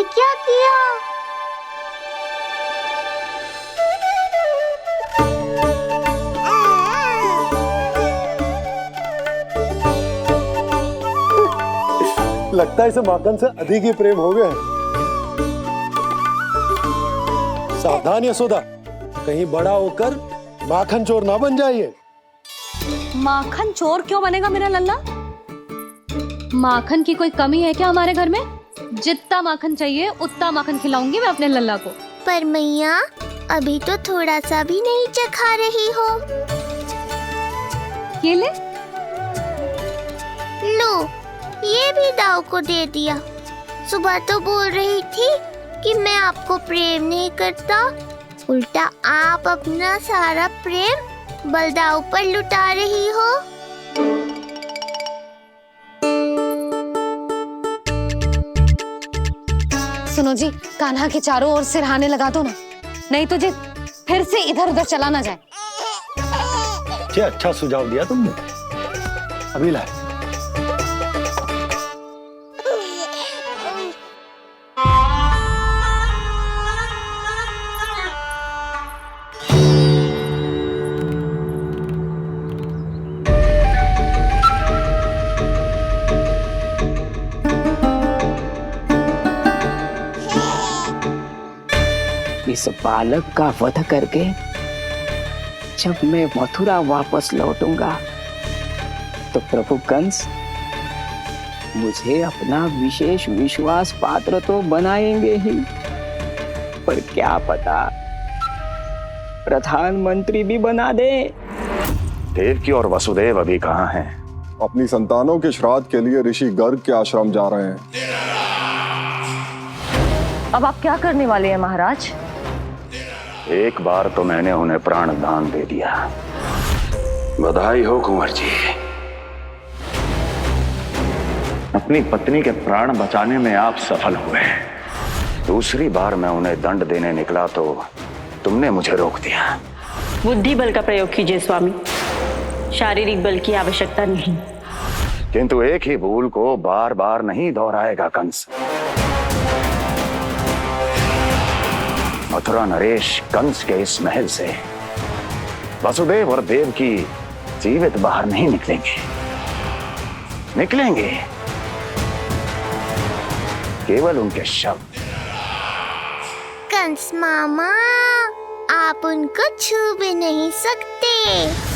क्या किया? लगता है इसे माखन से अधिक ही प्रेम हो गया है। सावधान यशोदा, कहीं बड़ा होकर माखन चोर ना बन जाइए। माखन चोर क्यों बनेगा मेरा लल्ला? माखन की कोई कमी है क्या हमारे घर में? जितना माखन चाहिए उतना माखन खिलाऊंगी मैं अपने लल्ला को। पर मैया, अभी तो थोड़ा सा भी नहीं चखा रही हो। ये ले। लो, ये भी दाऊ को दे दिया। सुबह तो बोल रही थी कि मैं आपको प्रेम नहीं करता, उल्टा आप अपना सारा प्रेम बलदाऊ पर लुटा रही हो। सुनो जी, कान्हा के चारों ओर सिरहाने लगा दो ना, नहीं तो जी फिर से इधर उधर चला ना जाए। अच्छा सुझाव दिया तुमने। अभी लाए। इस बालक का वध करके जब मैं मथुरा वापस लौटूंगा तो प्रभु कंस मुझे अपना विशेष विश्वास पात्र तो बनाएंगे ही, पर क्या पता प्रधानमंत्री भी बना दे। देवकी और वसुदेव अभी कहाँ हैं? अपनी संतानों के श्राद्ध के लिए ऋषि गर्ग के आश्रम जा रहे हैं। अब आप क्या करने वाले हैं महाराज? एक बार तो मैंने उन्हें प्राण दान दे दिया। बधाई हो कुंवर जी, अपनी पत्नी के प्राण बचाने में आप सफल हुए। दूसरी बार मैं उन्हें दंड देने निकला तो तुमने मुझे रोक दिया। बुद्धि बल का प्रयोग कीजिए स्वामी, शारीरिक बल की आवश्यकता नहीं। किंतु एक ही भूल को बार बार नहीं दोहराएगा कंस। मथुरा नरेश कंस के इस महल से वसुदेव और देवकी जीवित बाहर नहीं निकलेंगे, केवल उनके शव। कंस मामा, आप उनको छू भी नहीं सकते।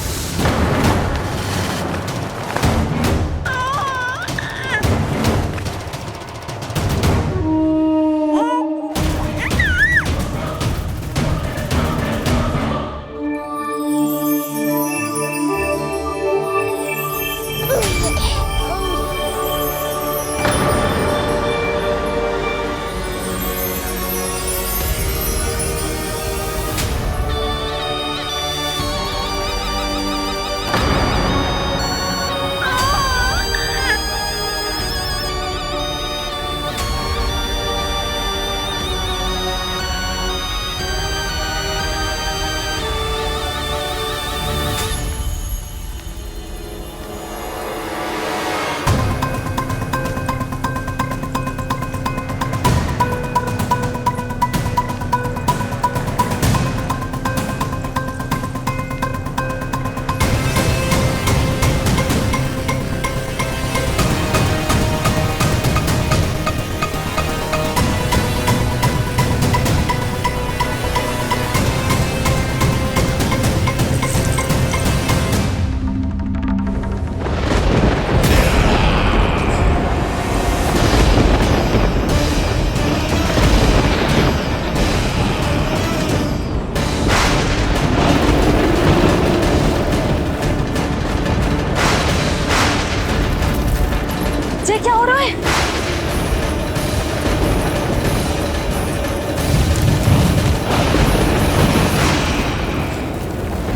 ये क्या हो रहा है?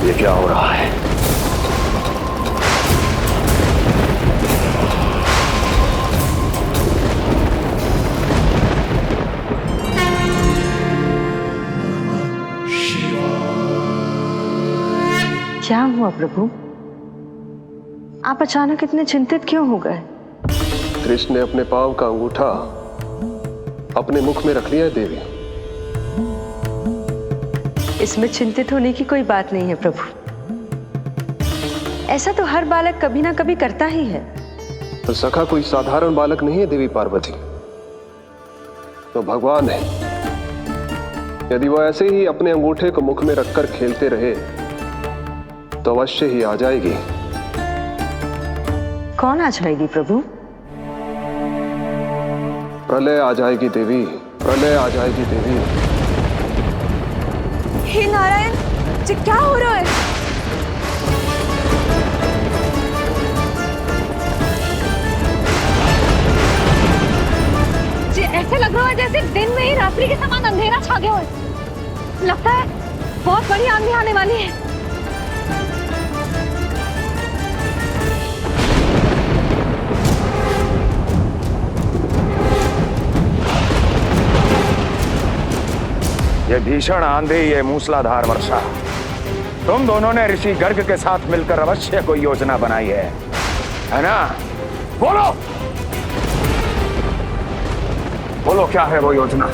ये क्या हो रहा है? क्या हुआ प्रभु? आप अचानक इतने चिंतित क्यों हो गए? कृष्ण ने अपने पांव का अंगूठा अपने मुख में रख लिया है देवी। इसमें चिंतित होने की कोई बात नहीं है प्रभु। ऐसा तो हर बालक कभी ना कभी करता ही है। तो सखा कोई साधारण बालक नहीं है देवी पार्वती, तो भगवान है। यदि वो ऐसे ही अपने अंगूठे को मुख में रखकर खेलते रहे तो अवश्य ही आ जाएगी। कौन आ जाएगी प्रभु? प्रलय आ जाएगी देवी, प्रलय आ जाएगी देवी। हे नारायण जी, क्या हो रहा है? जी ऐसे लग रहा है जैसे दिन में ही रात्रि के समान अंधेरा छा गया हो। लगता है बहुत बड़ी आंधी आने वाली है। ये भीषण आंधी, ये मूसलाधार वर्षा, तुम दोनों ने ऋषि गर्ग के साथ मिलकर अवश्य कोई योजना बनाई है ना? बोलो बोलो, क्या है वो योजना?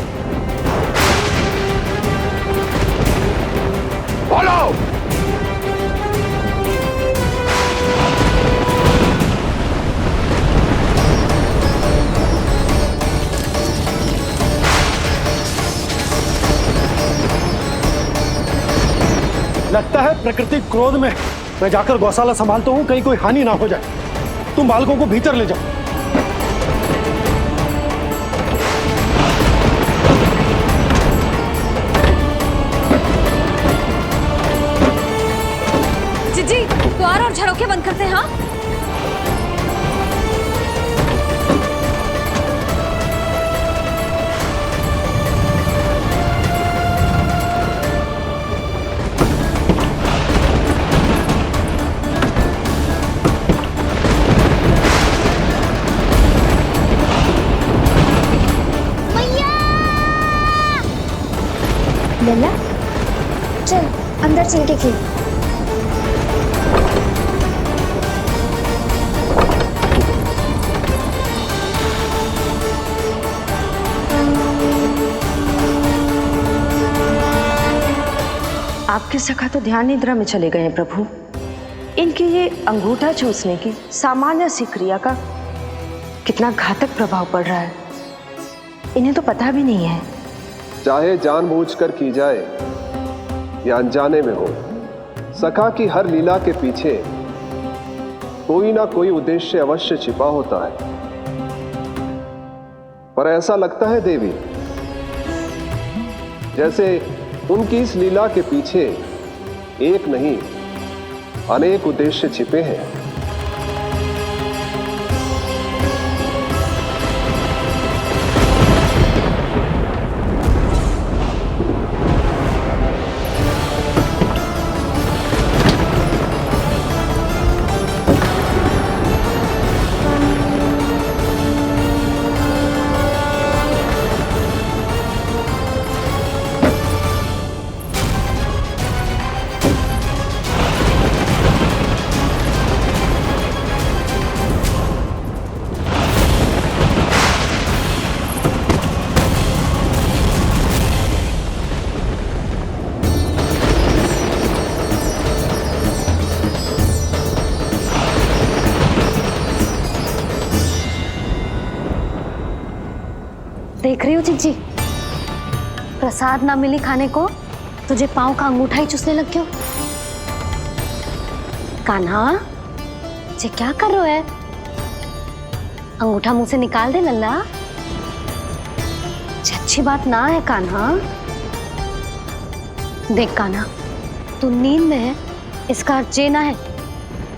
बोलो। लगता है प्रकृति क्रोध में। मैं जाकर गौशाला संभालता हूँ, कहीं कोई हानि ना हो जाए। तुम बालकों को भीतर ले जाओ। जी द्वार और झरोखे बंद करते हैं। हाँ लल्ला, चल अंदर चल के खेल। आपके सखा तो ध्यान निद्रा में चले गए हैं प्रभु। इनकी ये अंगूठा चूसने की सामान्य सी क्रिया का कितना घातक प्रभाव पड़ रहा है, इन्हें तो पता भी नहीं है। चाहे जानबूझकर की जाए या अनजाने में हो, सखा की हर लीला के पीछे कोई ना कोई उद्देश्य अवश्य छिपा होता है। पर ऐसा लगता है देवी जैसे उनकी इस लीला के पीछे एक नहीं अनेक उद्देश्य छिपे हैं। देख रही हो चिज्जी, प्रसाद ना मिली खाने को, तुझे पाँव का अंगूठा ही चूसने लग गयो। कान्हा, ये क्या कर रहे है? अंगूठा मुंह से निकाल दे लल्ला। अच्छी बात ना है कान्हा। देख कान्हा, तू नींद में है, इसका अर्थ ये ना है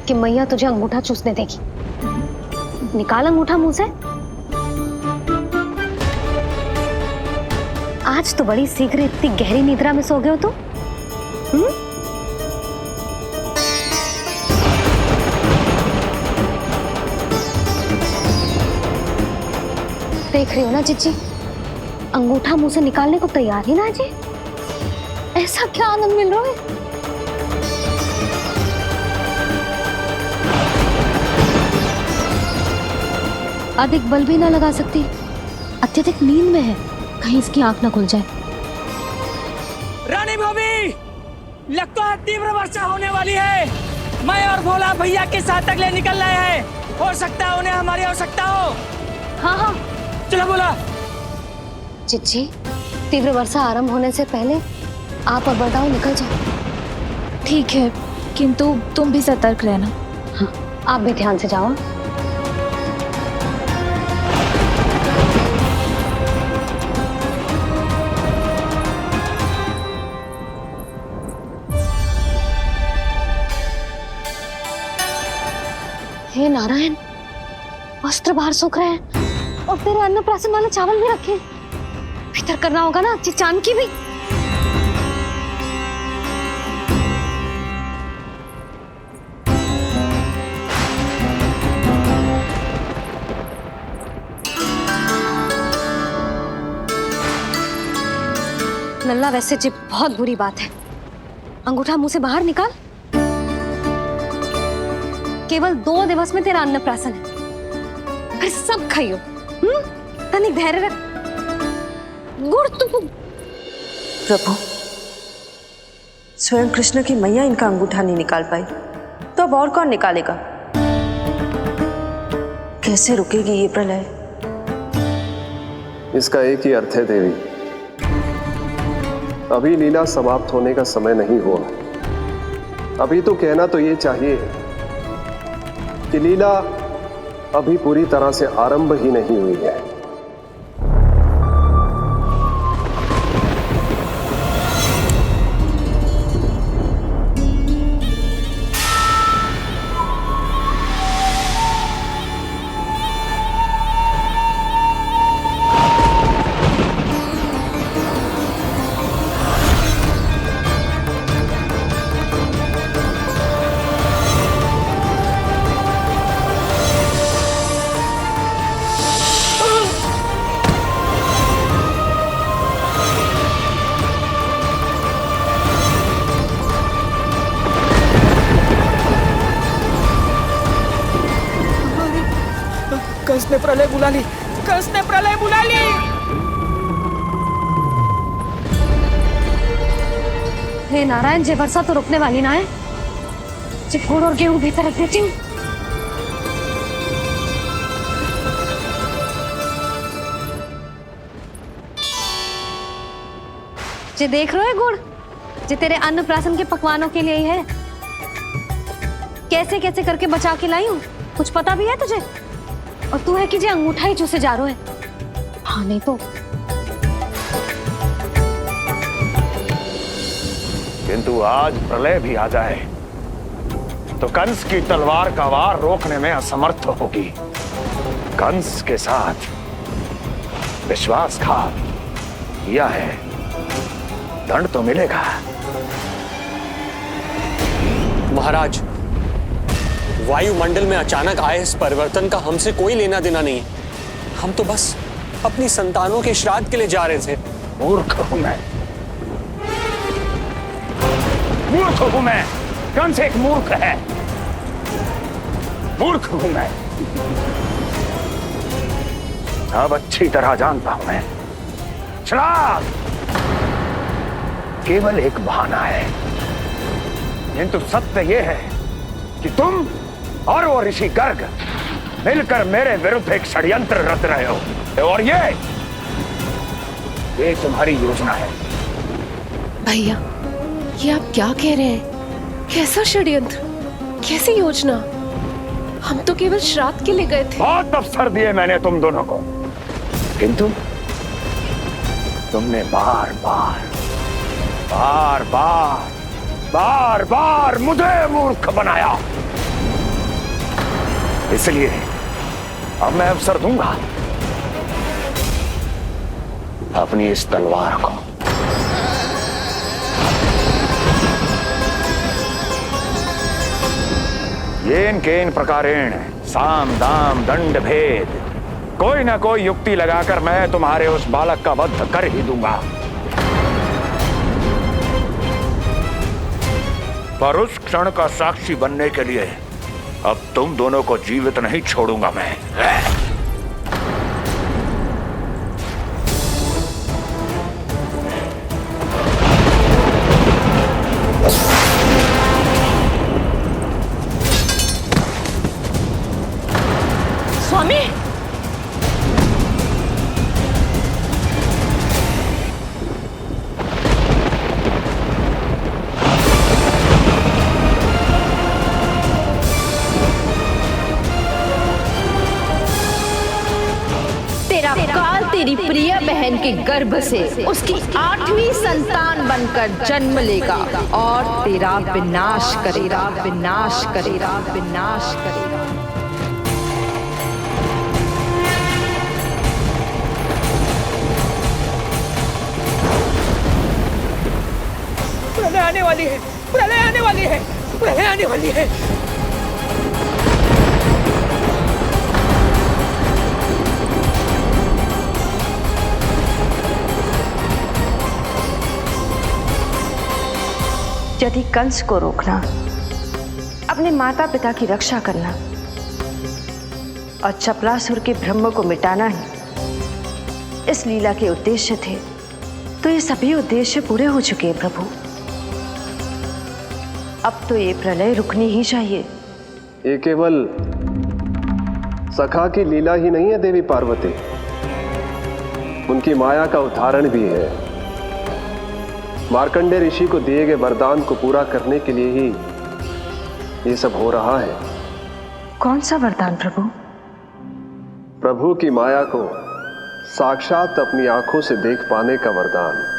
कि मैया तुझे अंगूठा चूसने देगी। निकाल अंगूठा मुंह से। आज तो बड़ी शीघ्र इतनी गहरी निद्रा में सो गए हो तुम। देख रही हो ना जीजी, अंगूठा मुंह से निकालने को तैयार ही ना जी। ऐसा क्या आनंद मिल रहा है? अधिक बल भी ना लगा सकती, अत्यधिक नींद में है। कहीं इसकी आंख ना खुल जाए। रानी भाभी, लगता है तीव्र वर्षा होने वाली है। मैं और भोला भैया के साथ अगले निकल रहे हैं। हो सकता है उन्हें हमारी आवश्यकता हो। हाँ हाँ चलो बोला। चिच्ची, तीव्र वर्षा आरंभ होने से पहले आप और बड़गांव निकल जाओ। ठीक है, किंतु तुम भी सतर्क रहना। हाँ, आप भी ध्यान से जाओ। हे नारायण, वस्त्र बाहर सूख रहे हैं और तेरे अन्नप्राशन वाले चावल भी रखे। भीतर करना होगा ना चिचान की भी। लल्ला, वैसे जी बहुत बुरी बात है। अंगूठा मुंह से बाहर निकाल। केवल 2 दिवस में तेरा अन्नप्राशन है, फिर सब खाइयो। तनिक धैर्य रख। गुड़ तू। प्रभु, स्वयं कृष्ण की मैया इनका अंगूठा नहीं निकाल पाई, तो अब और कौन निकालेगा? कैसे रुकेगी ये प्रलय? इसका एक ही अर्थ है देवी, अभी लीला समाप्त होने का समय नहीं हुआ। अभी तो कहना तो ये चाहिए कि लीला अभी पूरी तरह से आरंभ ही नहीं हुई है। कंस ने प्रलय बुला ली। कंस ने प्रलय बुला ली। हे नारायण, जे वर्षा तो रुकने वाली ना है। जे गुड़ और गेहूं भीतर रख देती हूँ। जे देख रहे हो गुड़, जे तेरे अन्नप्राशन के पकवानों के लिए ही है। कैसे कैसे करके बचा के लाई हूँ, कुछ पता भी है तुझे? और तू है कि जे अंगूठा ही चूसे जा रहे है। हाँ नहीं तो। किंतु आज प्रलय भी आ जाए तो कंस की तलवार का वार रोकने में असमर्थ होगी। कंस के साथ विश्वासघात किया है, दंड तो मिलेगा। महाराज, वायुमंडल में अचानक आए इस परिवर्तन का हमसे कोई लेना देना नहीं है। हम तो बस अपनी संतानों के श्राद्ध के लिए जा रहे थे। मूर्ख हूं मैं, मूर्ख हूं मैं। कंस एक मूर्ख है, मूर्ख हूं मैं। अब अच्छी तरह जानता हूं मैं, श्राद्ध केवल एक बहाना है। किंतु सत्य यह है कि तुम और वो ऋषि गर्ग मिलकर मेरे विरुद्ध एक षड्यंत्र रच रहे हो, और ये तुम्हारी योजना है। भैया, ये आप क्या कह रहे हैं? कैसा षड्यंत्र, कैसी योजना? हम तो केवल श्राद्ध के लिए गए थे। बहुत अवसर दिए मैंने तुम दोनों को, किंतु तुमने बार बार मुझे मूर्ख बनाया। इसलिए अब मैं अवसर दूंगा अपनी इस तलवार को। येन केन प्रकारेण साम दाम दंड भेद, कोई ना कोई युक्ति लगाकर मैं तुम्हारे उस बालक का वध कर ही दूंगा। पर उस क्षण का साक्षी बनने के लिए अब तुम दोनों को जीवित नहीं छोड़ूंगा मैं। के गर्भ से उसकी 8वीं संतान बनकर जन्म लेगा और तेरा विनाश करेगा, विनाश करेगा, विनाश करेगा। प्रलय आने वाली है, प्रलय आने वाली है, प्रलय आने वाली है। यदि कंस को रोकना, अपने माता पिता की रक्षा करना और चपलासुर के ब्रह्म को मिटाना ही इस लीला के उद्देश्य थे, तो ये सभी उद्देश्य पूरे हो चुके हैं प्रभु। अब तो ये प्रलय रुकनी ही चाहिए। ये केवल सखा की लीला ही नहीं है देवी पार्वती, उनकी माया का उदाहरण भी है। मार्कंडेय ऋषि को दिए गए वरदान को पूरा करने के लिए ही ये सब हो रहा है। कौन सा वरदान प्रभु? प्रभु की माया को साक्षात अपनी आंखों से देख पाने का वरदान।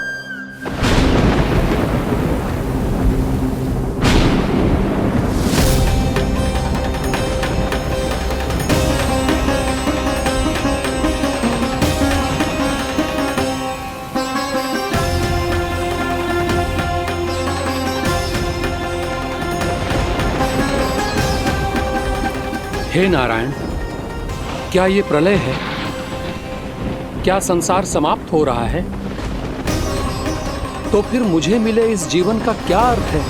हे नारायण, क्या ये प्रलय है? क्या संसार समाप्त हो रहा है? तो फिर मुझे मिले इस जीवन का क्या अर्थ है?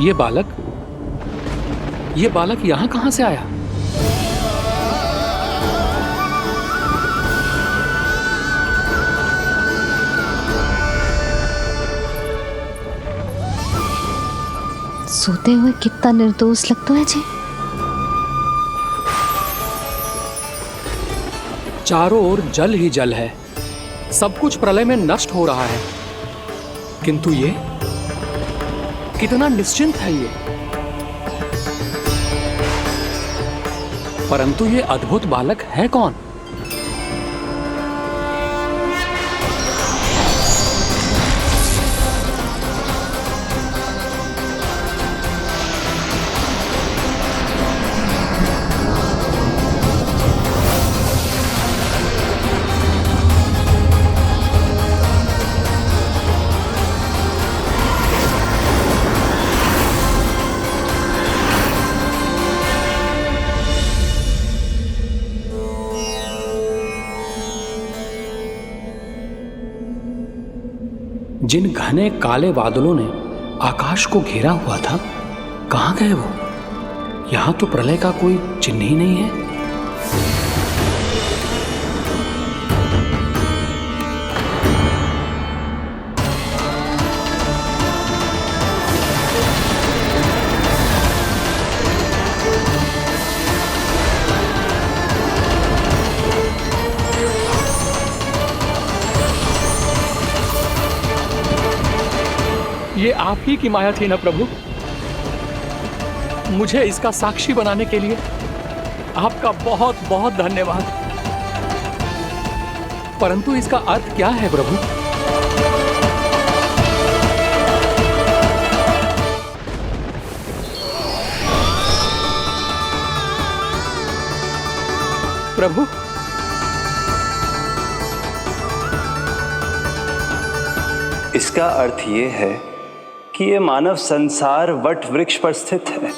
ये बालक यहां कहां से आया? सोते हुए कितना निर्दोष लगता है जी। चारों ओर जल ही जल है, सब कुछ प्रलय में नष्ट हो रहा है, किंतु ये कितना निश्चिंत है ये। परंतु ये अद्भुत बालक है कौन? जिन घने काले बादलों ने आकाश को घेरा हुआ था, कहां गए वो? यहां तो प्रलय का कोई चिन्ह ही नहीं है। ये आप ही की माया थी ना प्रभु? मुझे इसका साक्षी बनाने के लिए आपका बहुत बहुत धन्यवाद। परंतु इसका अर्थ क्या है प्रभु? प्रभु, इसका अर्थ ये है कि ये मानव संसार वट वृक्ष पर स्थित है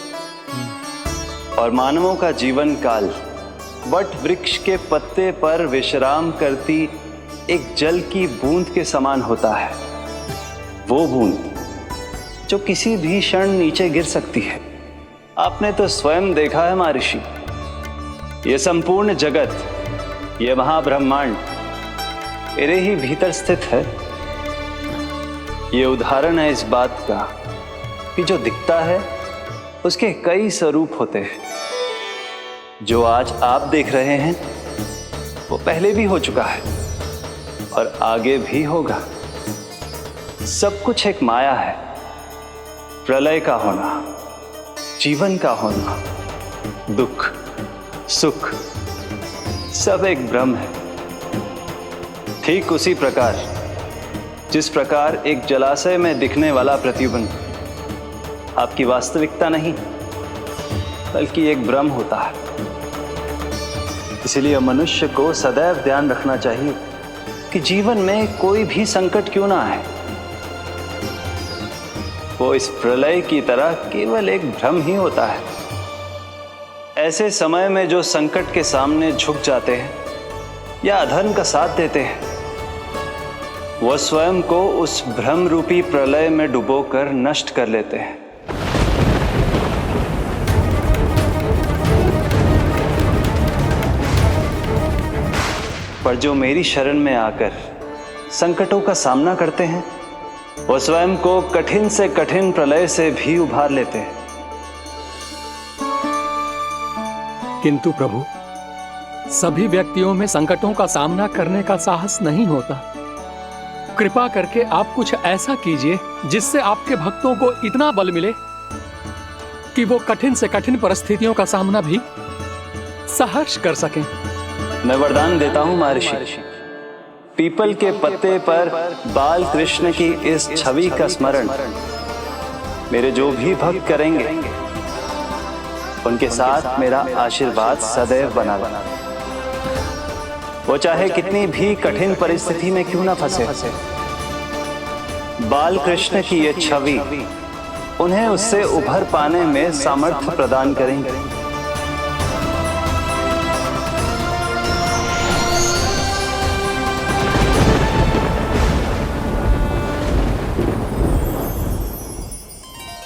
और मानवों का जीवन काल वट वृक्ष के पत्ते पर विश्राम करती एक जल की बूंद के समान होता है। वो बूंद जो किसी भी क्षण नीचे गिर सकती है। आपने तो स्वयं देखा है महर्षि, ये संपूर्ण जगत, ये महाब्रह्मांड मेरे ही भीतर स्थित है। ये उदाहरण है इस बात का कि जो दिखता है उसके कई स्वरूप होते हैं। जो आज आप देख रहे हैं वो पहले भी हो चुका है और आगे भी होगा। सब कुछ एक माया है। प्रलय का होना, जीवन का होना, दुख सुख सब एक भ्रम है। ठीक उसी प्रकार जिस प्रकार एक जलाशय में दिखने वाला प्रतिबिंब आपकी वास्तविकता नहीं बल्कि एक भ्रम होता है। इसलिए मनुष्य को सदैव ध्यान रखना चाहिए कि जीवन में कोई भी संकट क्यों ना आए, वो इस प्रलय की तरह केवल एक भ्रम ही होता है। ऐसे समय में जो संकट के सामने झुक जाते हैं या अधर्म का साथ देते हैं, वह स्वयं को उस भ्रम रूपी प्रलय में डुबोकर नष्ट कर लेते हैं। पर जो मेरी शरण में आकर संकटों का सामना करते हैं, वो स्वयं को कठिन से कठिन प्रलय से भी उभार लेते हैं। किंतु प्रभु, सभी व्यक्तियों में संकटों का सामना करने का साहस नहीं होता। कृपा करके आप कुछ ऐसा कीजिए जिससे आपके भक्तों को इतना बल मिले कि वो कठिन से कठिन परिस्थितियों का सामना भी सहर्ष कर सकें। मैं वरदान देता हूं महर्षि, पीपल के पत्ते पर बाल कृष्ण की इस छवि का स्मरण मेरे जो भी भक्त करेंगे, उनके साथ मेरा आशीर्वाद सदैव बना रहना। वो चाहे कितनी भी कठिन परिस्थिति में क्यों ना फंसे, बाल कृष्ण की ये छवि उन्हें उससे उभर पाने में सामर्थ्य प्रदान करेंगे।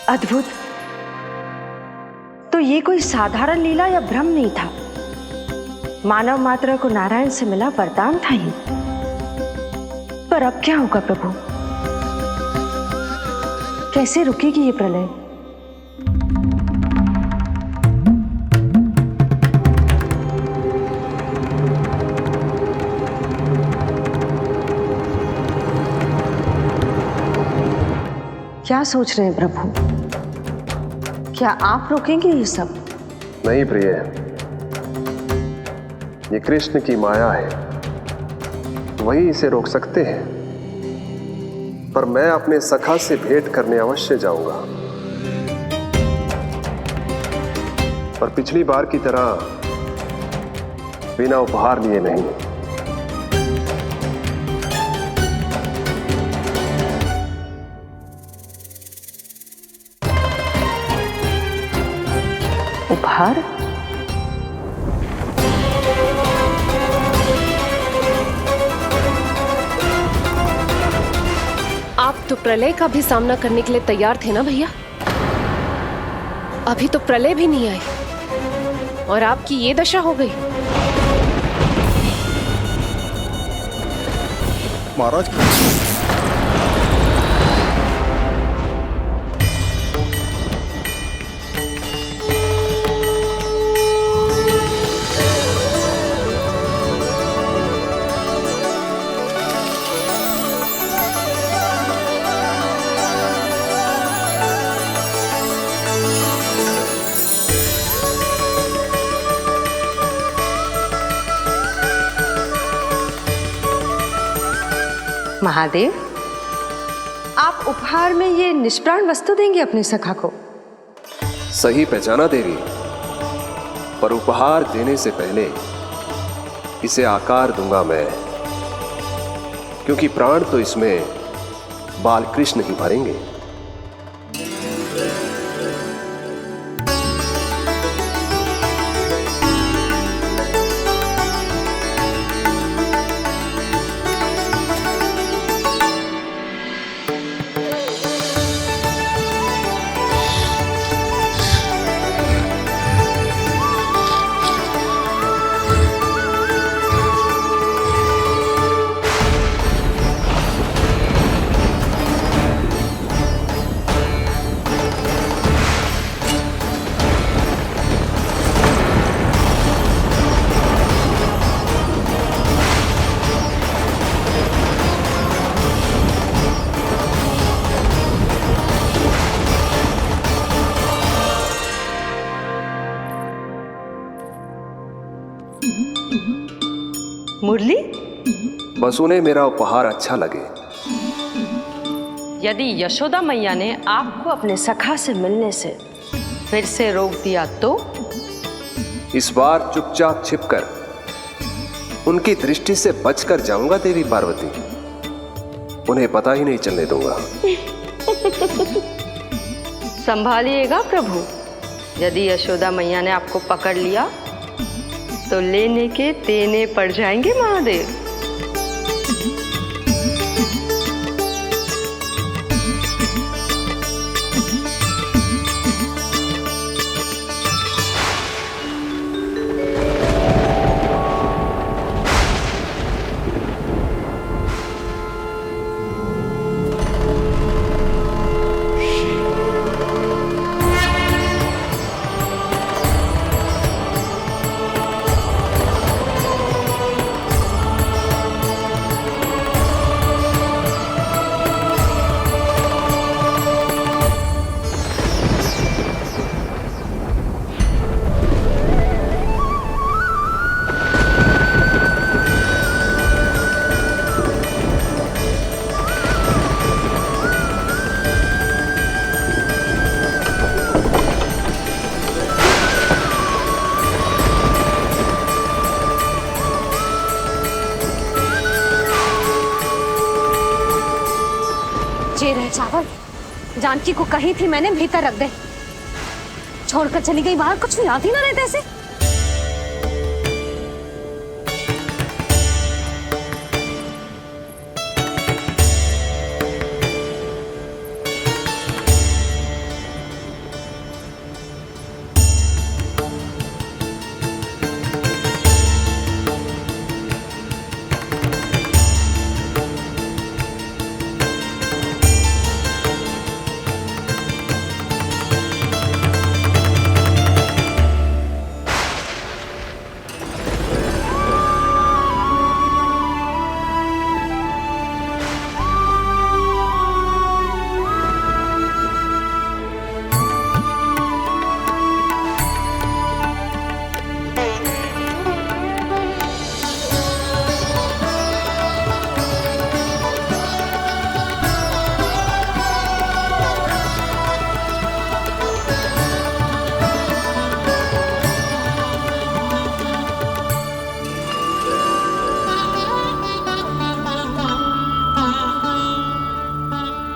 अद्भुत। तो ये कोई साधारण लीला या भ्रम नहीं था, मानव मात्र को नारायण से मिला वरदान था ये। पर अब क्या होगा प्रभु? कैसे रुकेगी ये प्रलय? क्या सोच रहे हैं प्रभु? क्या आप रोकेंगे ये सब? नहीं प्रिय, ये कृष्ण की माया है, वही इसे रोक सकते हैं। पर मैं अपने सखा से भेंट करने अवश्य जाऊंगा। पर पिछली बार की तरह बिना उपहार लिए नहीं। उपहार? आप तो प्रलय का भी सामना करने के लिए तैयार थे ना भैया? अभी तो प्रलय भी नहीं आई और आपकी ये दशा हो गई। महाराज, महादेव, आप उपहार में ये निष्प्राण वस्तु देंगे अपने सखा को? सही पहचाना देवी, पर उपहार देने से पहले इसे आकार दूंगा मैं, क्योंकि प्राण तो इसमें बालकृष्ण ही भरेंगे। मुरली? बस उन्हें मेरा उपहार अच्छा लगे। यदि यशोदा मैया ने आपको अपने सखा से मिलने से फिर से रोक दिया तो? इस बार चुपचाप छिपकर उनकी दृष्टि से बचकर जाऊंगा देवी पार्वती। उन्हें पता ही नहीं चलने दूंगा। संभालिएगा प्रभु, यदि यशोदा मैया ने आपको पकड़ लिया तो लेने के देने पड़ जाएंगे महादेव। जे रहे चावल जानकी को कही थी मैंने भीतर रख दे, छोड़कर चली गई बाहर, कुछ याद ही ना रहते ऐसे।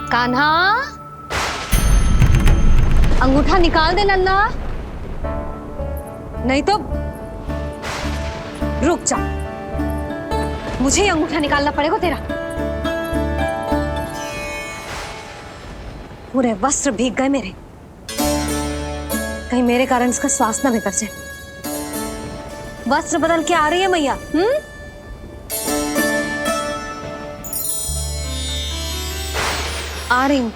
कान्हा, अंगूठा निकाल दे नन्ना, नहीं तो रुक जा, मुझे ही अंगूठा निकालना पड़ेगा तेरा। पूरे वस्त्र भीग गए मेरे, कहीं मेरे कारण इसका श्वास ना बिगड़ जाए। वस्त्र बदल के आ रही है मैया। आ रही हूँ।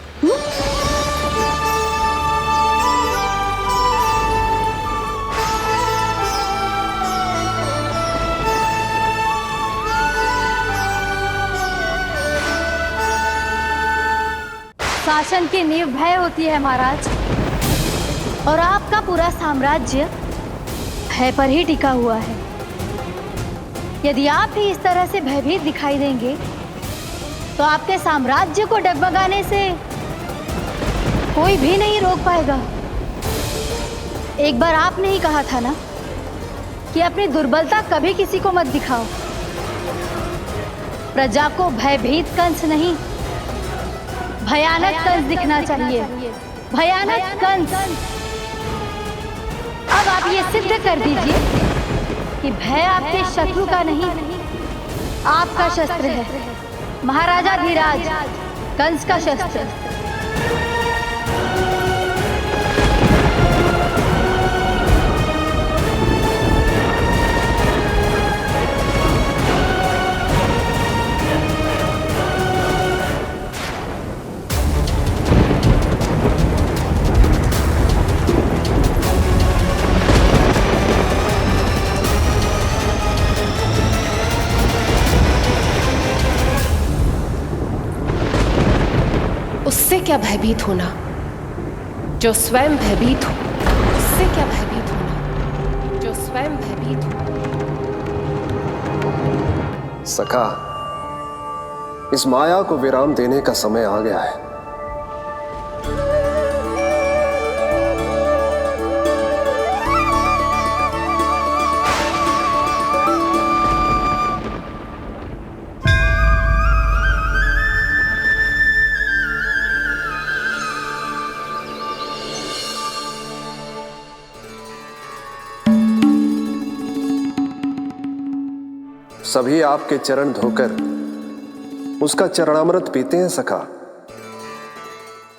शासन की नींव भय होती है महाराज, और आपका पूरा साम्राज्य भय पर ही टिका हुआ है। यदि आप ही इस तरह से भयभीत दिखाई देंगे तो आपके साम्राज्य को डगमगाने से कोई भी नहीं रोक पाएगा। एक बार आपने ही कहा था ना कि अपनी दुर्बलता कभी किसी को मत दिखाओ। प्रजा को भयभीत कंस नहीं, भयानक कंस दिखना चाहिए, भयानक कंस। अब आप ये सिद्ध कर दीजिए कि भय आपके शत्रु का नहीं, आपका शस्त्र है। महाराजा धीराज, कंस का शस्त्र। उससे क्या भयभीत होना जो स्वयं भयभीत हो, उससे क्या भयभीत होना जो स्वयं भयभीत हो। सखा, इस माया को विराम देने का समय आ गया है। सभी आपके चरण धोकर उसका चरणामृत पीते हैं सखा,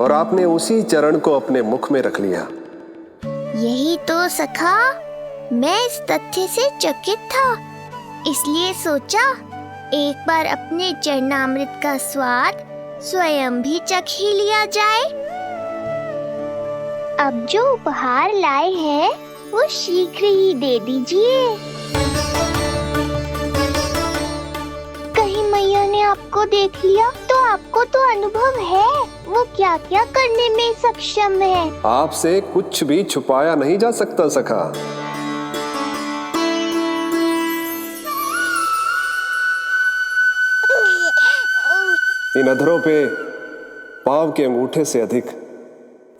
और आपने उसी चरण को अपने मुख में रख लिया। यही तो सखा, मैं इस तथ्य से चकित था, इसलिए सोचा एक बार अपने चरणामृत का स्वाद स्वयं भी चख ही लिया जाए। अब जो उपहार लाए हैं वो शीघ्र ही दे दीजिए। कहीं मैया ने आपको देख लिया तो आपको तो अनुभव है वो क्या क्या करने में सक्षम है। आपसे कुछ भी छुपाया नहीं जा सकता सखा। इन अधरों पे पांव के अंगूठे से अधिक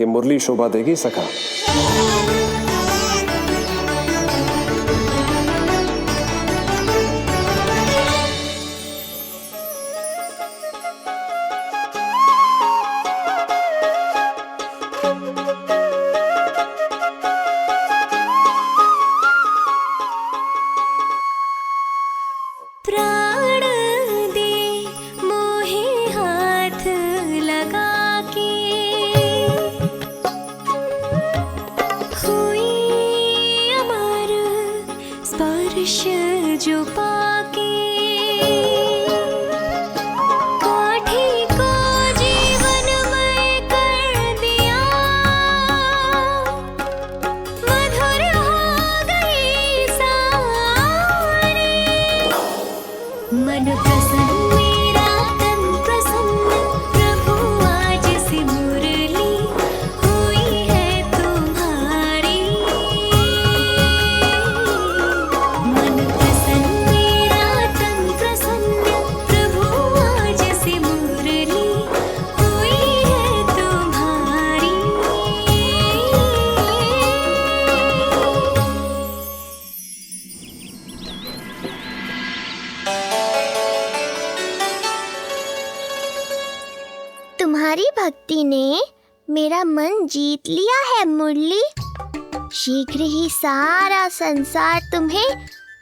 ये मुरली शोभा देगी सखा। जो पाके काठी को जीवनमय कर दिया, मधुर हो गई सारी। मन प्रसन्न मेरा तन प्रसन्न, प्रभु आज से मुरली हुई है तुम्हारी। तुम्हारी भक्ति ने मेरा मन जीत लिया है मुरली। शीघ्र ही सारा संसार तुम्हें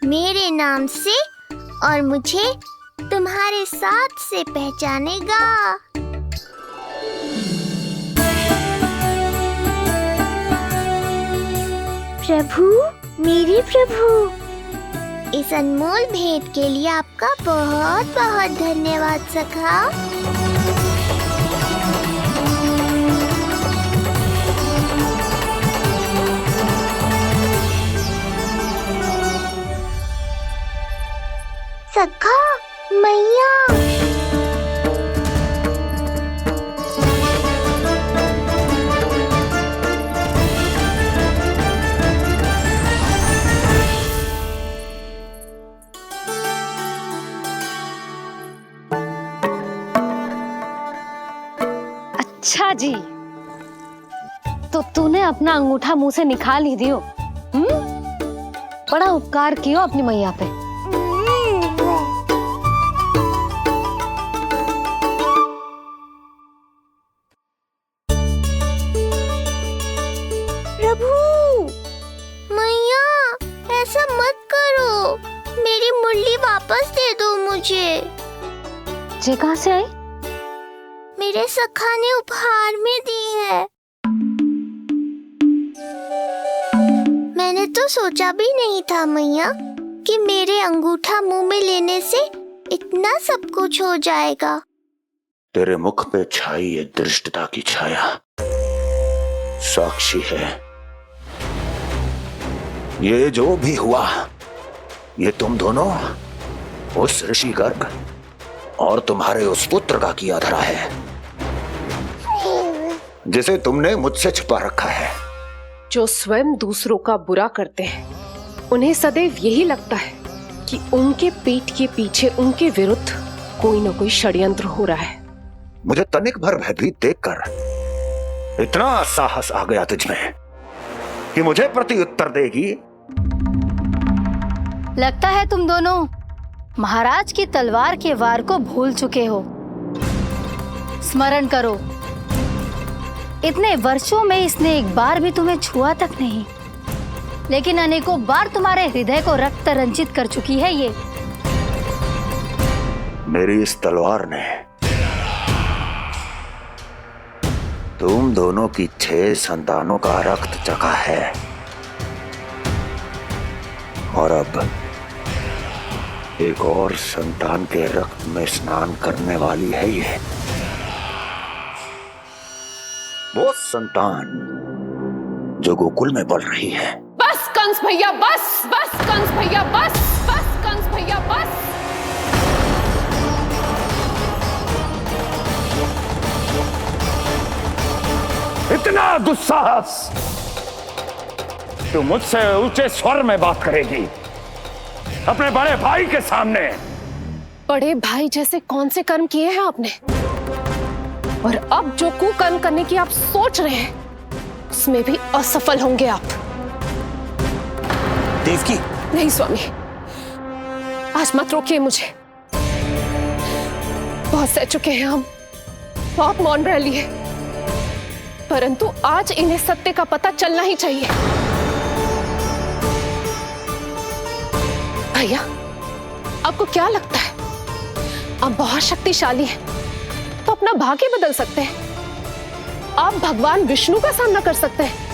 मेरे नाम से और मुझे तुम्हारे साथ से पहचानेगा। प्रभु, मेरे प्रभु, इस अनमोल भेंट के लिए आपका बहुत बहुत धन्यवाद सखा। सखा, मैया, अच्छा जी, तो तूने अपना अंगूठा मुंह से निकाल ही दियो। बड़ा उपकार कियो अपनी मैया पे। प्रभु, मैया, ऐसा मत करो, मेरी मुरली वापस दे दो मुझे। ये कहाँ से आई? मेरे सखा ने उपहार में दी है। मैंने तो सोचा भी नहीं था मैया कि मेरे अंगूठा मुंह में लेने से इतना सब कुछ हो जाएगा। तेरे मुख पे छाई ये दृष्टता की छाया साक्षी है। ये जो भी हुआ, ये तुम दोनों, उस ऋषि गर्ग और तुम्हारे उस पुत्र का किया धरा है, जिसे तुमने मुझसे छुपा रखा है। जो स्वयं दूसरों का बुरा करते हैं, उन्हें सदैव यही लगता है कि उनके पीठ के पीछे उनके विरुद्ध कोई न कोई षड्यंत्र हो रहा है। मुझे तनिक भर भयभीत देखकर इतना साहस आ गया तुझमें कि मुझे प्रति उत्तर देगी। लगता है तुम दोनों महाराज की तलवार के वार को भूल चुके हो। स्मरण करो, इतने वर्षों में इसने एक बार भी तुम्हें छुआ तक नहीं, लेकिन अनेकों बार तुम्हारे हृदय को रक्त रंजित कर चुकी है ये। मेरी इस तलवार ने तुम दोनों की 6 संतानों का रक्त चखा है और अब एक और संतान के रक्त में स्नान करने वाली है ये। वो संतान जो गोकुल में पल रही है। बस कंस भैया बस, बस कंस भैया बस, बस कंस भैया बस। इतना दुस्साहस, तू मुझसे ऊंचे स्वर में बात करेगी अपने बड़े भाई के सामने? बड़े भाई जैसे कौन से कर्म किए हैं आपने? और अब जो कुकर्म करने की आप सोच रहे हैं उसमें भी असफल होंगे आप। देवकी। नहीं स्वामी, आज मत रोकिए मुझे। बहुत सह चुके हैं हम, बहुत मौन रह लिए, परंतु आज इन्हें सत्य का पता चलना ही चाहिए। भैया, आपको क्या लगता है आप बहुत शक्तिशाली हैं तो अपना भाग्य बदल सकते हैं? आप भगवान विष्णु का सामना कर सकते हैं।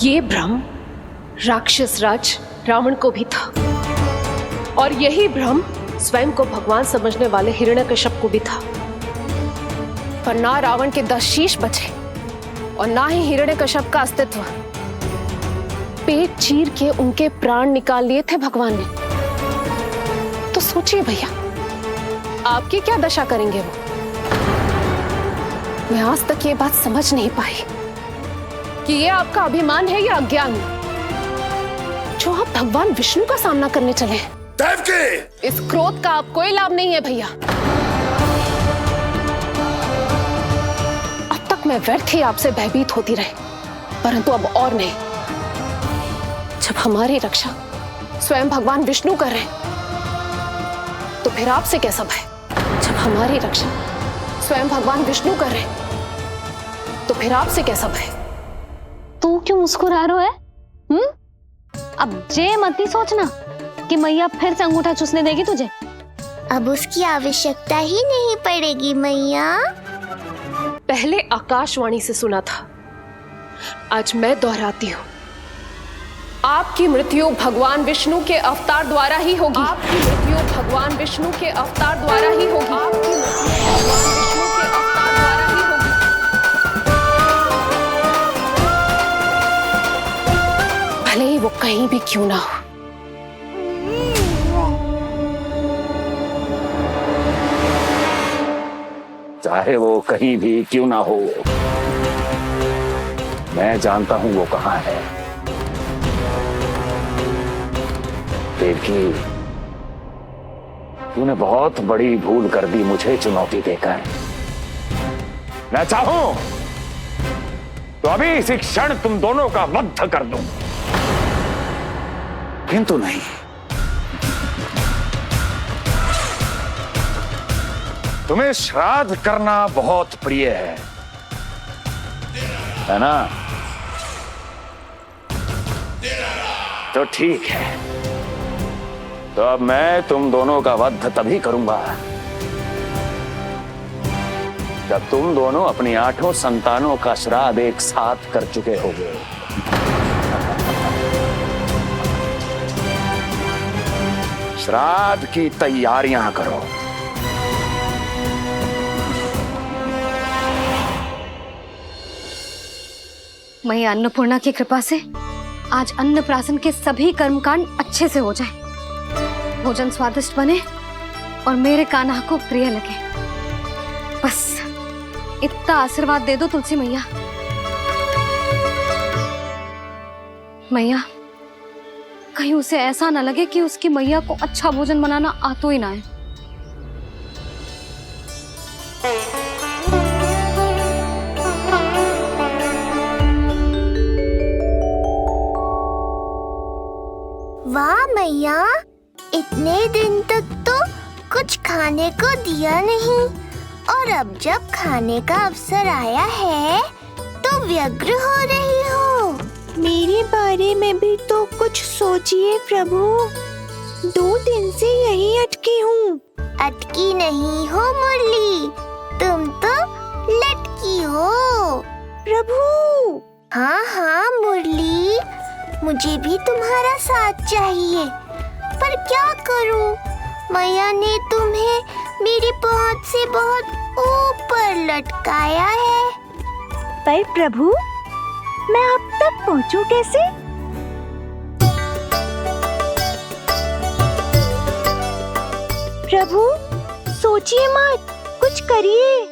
ये भ्रम राक्षस राज रावण को भी था और यही भ्रम स्वयं को भगवान समझने वाले हिरण्यकश्यप को भी था। पर ना रावण के 10 शीश बचे और ना ही हिरण्यकश्यप का अस्तित्व। पेट चीर के उनके प्राण निकाल लिए थे भगवान ने। तो सोचिए भैया, आपकी क्या दशा करेंगे वो? मैं आज तक ये बात समझ नहीं पाई कि ये आपका अभिमान है या अज्ञान, जो आप भगवान विष्णु का सामना करने चले हैं। देवकी! इस क्रोध का आप कोई लाभ नहीं है भैया। अब तक मैं व्यर्थ ही आपसे भयभीत होती रही, परंतु अब और नहीं। जब हमारी रक्षा स्वयं भगवान विष्णु कर रहे हैं तो फिर आपसे कैसा भय? जब हमारी रक्षा स्वयं भगवान विष्णु कर रहे हैं तो फिर आपसे कैसा भय? तू क्यों मुस्कुरा रहा है? अब जे मत ही सोचना कि मैया फिर से अंगूठा चूसने देगी तुझे। अब उसकी आवश्यकता ही नहीं पड़ेगी मैया। पहले आकाशवाणी से सुना था, आज मैं दोहराती हूँ। आपकी मृत्यु भगवान विष्णु के अवतार द्वारा ही होगी। आपकी मृत्यु भगवान विष्णु के अवतार द्वारा ही होगी। आपकी मृत्यु भगवान विष्णु के अवतार द्वारा ही होगी। भले ही वो कहीं भी क्यों ना हो। चाहे वो कहीं भी क्यों ना हो, मैं जानता हूं वो कहां है। देवकी, तूने बहुत बड़ी भूल कर दी मुझे चुनौती देकर। मैं चाहूं तो अभी इसी क्षण तुम दोनों का वध कर दूं, किंतु नहीं। तुम्हें श्राद्ध करना बहुत प्रिय है ना? तो ठीक है, तो अब मैं तुम दोनों का वध तभी करूंगा जब तुम दोनों अपनी 8 संतानों का श्राद्ध एक साथ कर चुके होगे। श्राद्ध की तैयारियां करो। मैया अन्नपूर्णा की कृपा से आज अन्नप्राशन के सभी कर्मकांड अच्छे से हो जाए, भोजन स्वादिष्ट बने और मेरे कान्हा को प्रिय लगे। बस इतना आशीर्वाद दे दो तुलसी मैया। मैया, कहीं उसे ऐसा ना लगे कि उसकी मैया को अच्छा भोजन बनाना आता ही ना है। वाह मैया, इतने दिन तक तो कुछ खाने को दिया नहीं, और अब जब खाने का अवसर आया है तो व्यग्र हो रही हो। मेरे बारे में भी तो कुछ सोचिए प्रभु, 2 दिन से यही अटकी हूँ। अटकी नहीं हो मुरली, तुम तो लटकी हो। प्रभु। हाँ हाँ मुरली, मुझे भी तुम्हारा साथ चाहिए, पर क्या करूं? मैया ने तुम्हें मेरी पहुंच से बहुत ऊपर लटकाया है। पर प्रभु, मैं अब तक पहुंचूं कैसे? प्रभु, सोचिए मत, कुछ करिए।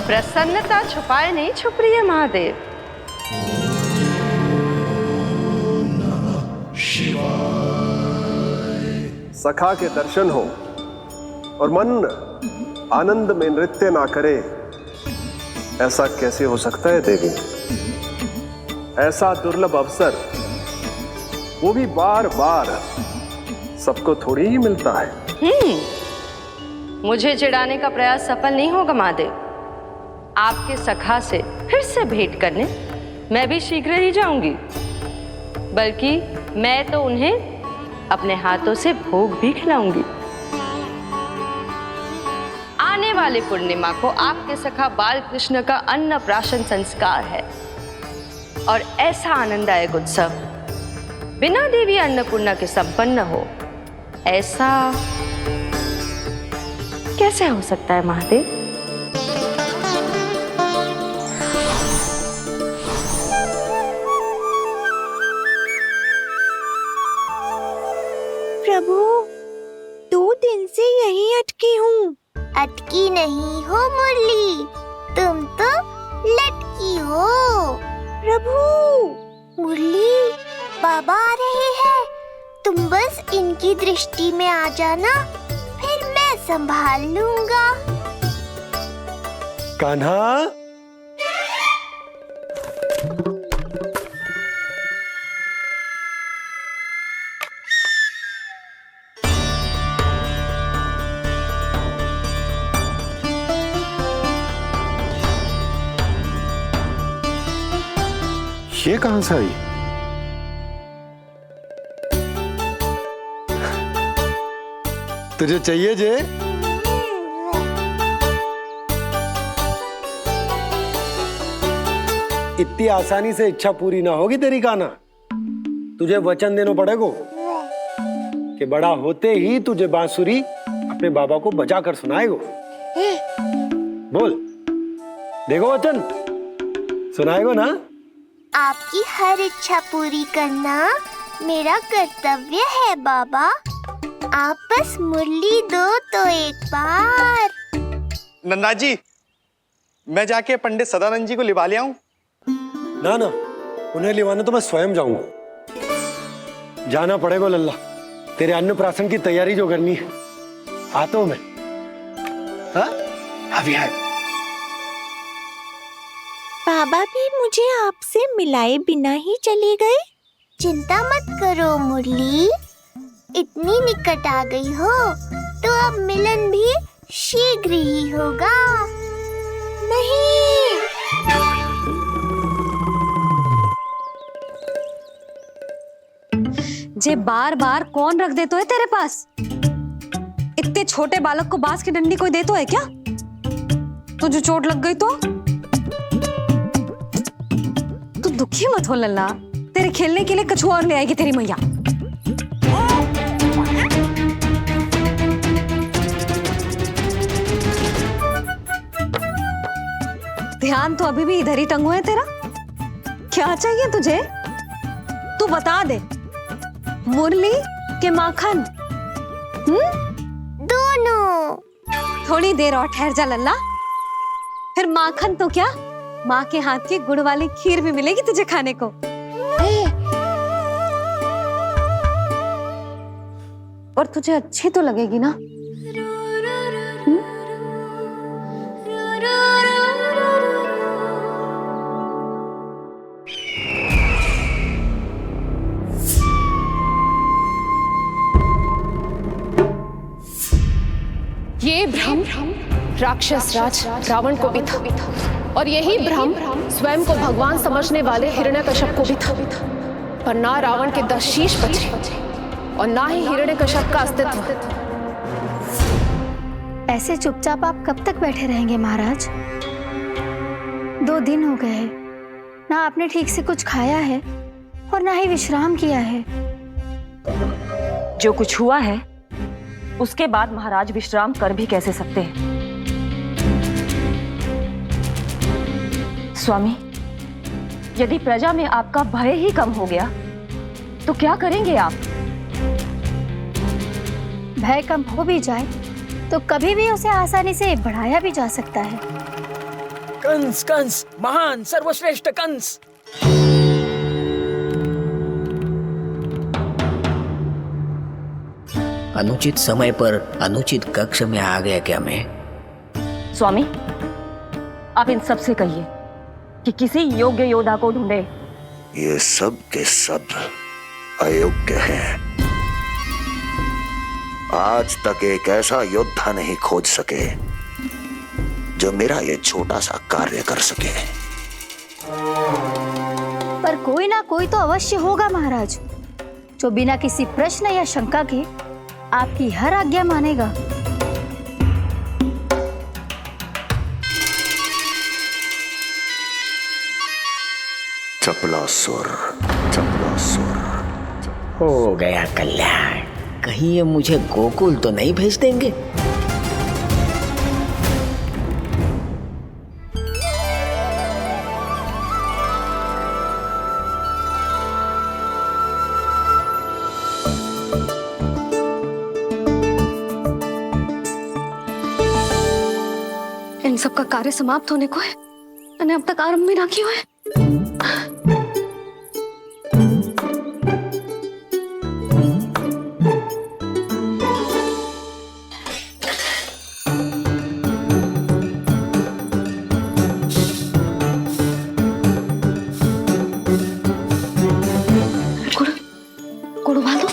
प्रसन्नता छुपाए नहीं छुप रही है महादेव। सखा के दर्शन हो और मन आनंद में नृत्य ना करे, ऐसा कैसे हो सकता है देवी? ऐसा दुर्लभ अवसर, वो भी बार बार, सबको थोड़ी ही मिलता है। मुझे चिढ़ाने का प्रयास सफल नहीं होगा महादेव। आपके सखा से फिर से भेंट करने मैं भी शीघ्र ही जाऊंगी, बल्कि मैं तो उन्हें अपने हाथों से भोग भी खिलाऊंगी। आने वाले पूर्णिमा को आपके सखा बाल कृष्ण का अन्नप्राशन संस्कार है, और ऐसा आनंददायक उत्सव बिना देवी अन्नपूर्णा के संपन्न हो, ऐसा कैसे हो सकता है महादेव? प्रभु, 2 दिन से यही अटकी हूँ। अटकी नहीं हो मुरली, तुम तो लटकी हो। प्रभु। मुरली, बाबा आ रहे हैं, तुम बस इनकी दृष्टि में आ जाना, फिर मैं संभाल लूंगा। कान्हा, ये कहां से आई? तुझे चाहिए जे? इतनी आसानी से इच्छा पूरी ना होगी तेरी कान्हा। तुझे वचन देना पड़ेगा कि बड़ा होते ही तुझे बांसुरी अपने बाबा को बजा कर सुनाएगो। बोल, देखो वचन सुनाएगो ना? आपकी हर इच्छा पूरी करना मेरा कर्तव्य है बाबा। आप बस मुरली दो तो एक बार। नन्ना जी, मैं जाके पंडित सदानंद जी को लिवा ले आऊं? ना ना, उन्हें लिवाने तो मैं स्वयं जाऊंगा। जाना पड़ेगा लल्ला, तेरे अन्नप्राशन की तैयारी जो करनी है। आता हूं मैं। हाँ? अभी आए। बाबा भी मुझे आपसे मिलाए बिना ही चले गए। चिंता मत करो मुरली, इतनी निकट आ गई हो तो अब मिलन भी शीघ्र ही होगा। नहीं। जे बार बार कौन रख दे तो है तेरे पास? इतने छोटे बालक को बांस की डंडी कोई दे तो है क्या? तुझे चोट लग गई तो? तू दुखी मत हो लल्ला, तेरे खेलने के लिए कछुआ और ले आएगी तेरी मैया। ध्यान तो अभी भी इधर ही टंगो है तेरा। क्या चाहिए तुझे? तू बता दे, मुरली के माखन? दोनों। थोड़ी देर और ठहर जा लल्ला, फिर माखन तो क्या, माँ के हाथ की गुड़ वाली खीर भी मिलेगी तुझे खाने को। और तुझे अच्छी तो लगेगी ना? ये भ्रम राक्षस राज रावण को भी था, और यही भ्रम स्वयं को भगवान समझने वाले हिरण्यकश्यप को भी था। पर ना रावण के 10 शीश बचे और ना ही हिरण्यकश्यप का अस्तित्व। ऐसे चुपचाप आप कब तक बैठे रहेंगे महाराज? 2 दिन हो गए, ना आपने ठीक से कुछ खाया है और ना ही विश्राम किया है। जो कुछ हुआ है उसके बाद महाराज विश्राम कर भी कैसे सकते हैं? स्वामी, यदि प्रजा में आपका भय ही कम हो गया तो क्या करेंगे आप? भय कम हो भी जाए तो कभी भी उसे आसानी से बढ़ाया भी जा सकता है। कंस कंस, महान सर्वश्रेष्ठ कंस। अनुचित समय पर अनुचित कक्ष में आ गया क्या मैं? स्वामी, आप इन सब से कहिए कि किसी योग्य योद्धा को ढूंढे। ये सब के सब अयोग्य हैं। आज तक एक ऐसा योद्धा नहीं खोज सके जो मेरा ये छोटा सा कार्य कर सके। पर कोई ना कोई तो अवश्य होगा महाराज, जो बिना किसी प्रश्न या शंका के आपकी हर आज्ञा मानेगा। चपलासुर, चपलासुर। हो गया कल्याण। कहीं ये मुझे गोकुल तो नहीं भेज देंगे? इन सब का कार्य समाप्त होने को है, मैंने अब तक आरंभ भी ना किया है। गुड़ उबाल दो।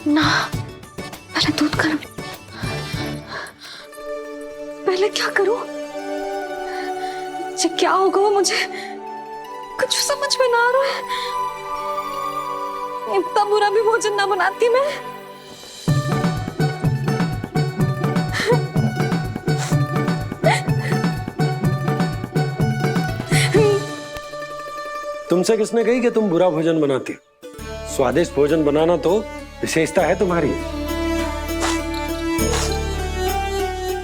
ना, पहले दूध गर्म। पहले क्या करूं? क्या होगा वो मुझे कुछ समझ में ना आ रहा है। इतना बुरा भी भोजन ना बनाती मैं। तुमसे किसने कही कि तुम बुरा भोजन बनाती? स्वादिष्ट भोजन बनाना तो विशेषता है तुम्हारी।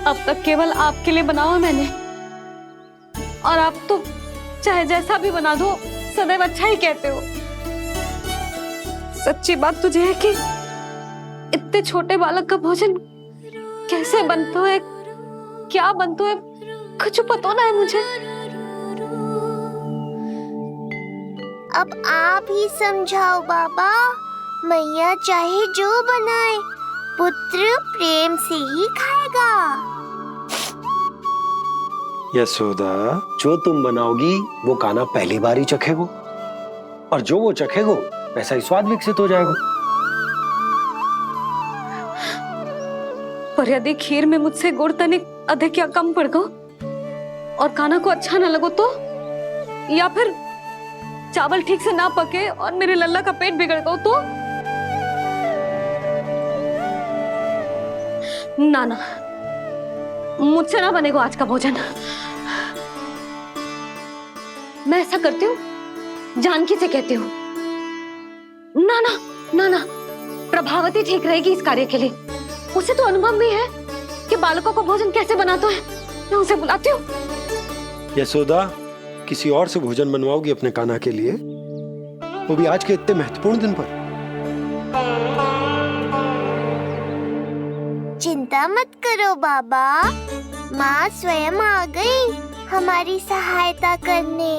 अब तक केवल आपके लिए बनाओ मैंने, और आप तो चाहे जैसा भी बना दो सदैव अच्छा ही कहते हो। सच्ची बात तुझे है कि इतने छोटे बालक का भोजन कैसे बनता है, क्या बनता है, कुछ पता ना है मुझे। अब आप ही समझाओ बाबा। मैया चाहे जो बनाए, पुत्र प्रेम से ही खाएगा। यशोदा, जो तुम बनाओगी वो कान्हा पहली बार ही चखेगो, और जो वो चखेगो वैसा ही स्वाद विकसित हो जाएगा। पर यदि खीर में मुझसे गुड़ तनिक अधिक या कम पड़ गो और कान्हा को अच्छा ना लगो तो, या फिर चावल ठीक से ना पके और मेरे लल्ला का पेट बिगड़ गो तो? ना ना, मुझसे ना बनेगा आज का भोजन। मैं ऐसा करती हूँ, जानकी से कहती हूँ। ना ना ना ना, प्रभावती ठीक रहेगी इस कार्य के लिए। उसे तो अनुभव भी है कि बालकों को भोजन कैसे बनाता है। मैं उसे बुलाती हूँ। यशोदा, किसी और से भोजन बनवाओगी अपने कान्हा के लिए, वो भी आज के इतने महत्वपूर्ण दिन पर? चिंता मत करो बाबा, माँ स्वयं आ गई हमारी सहायता करने।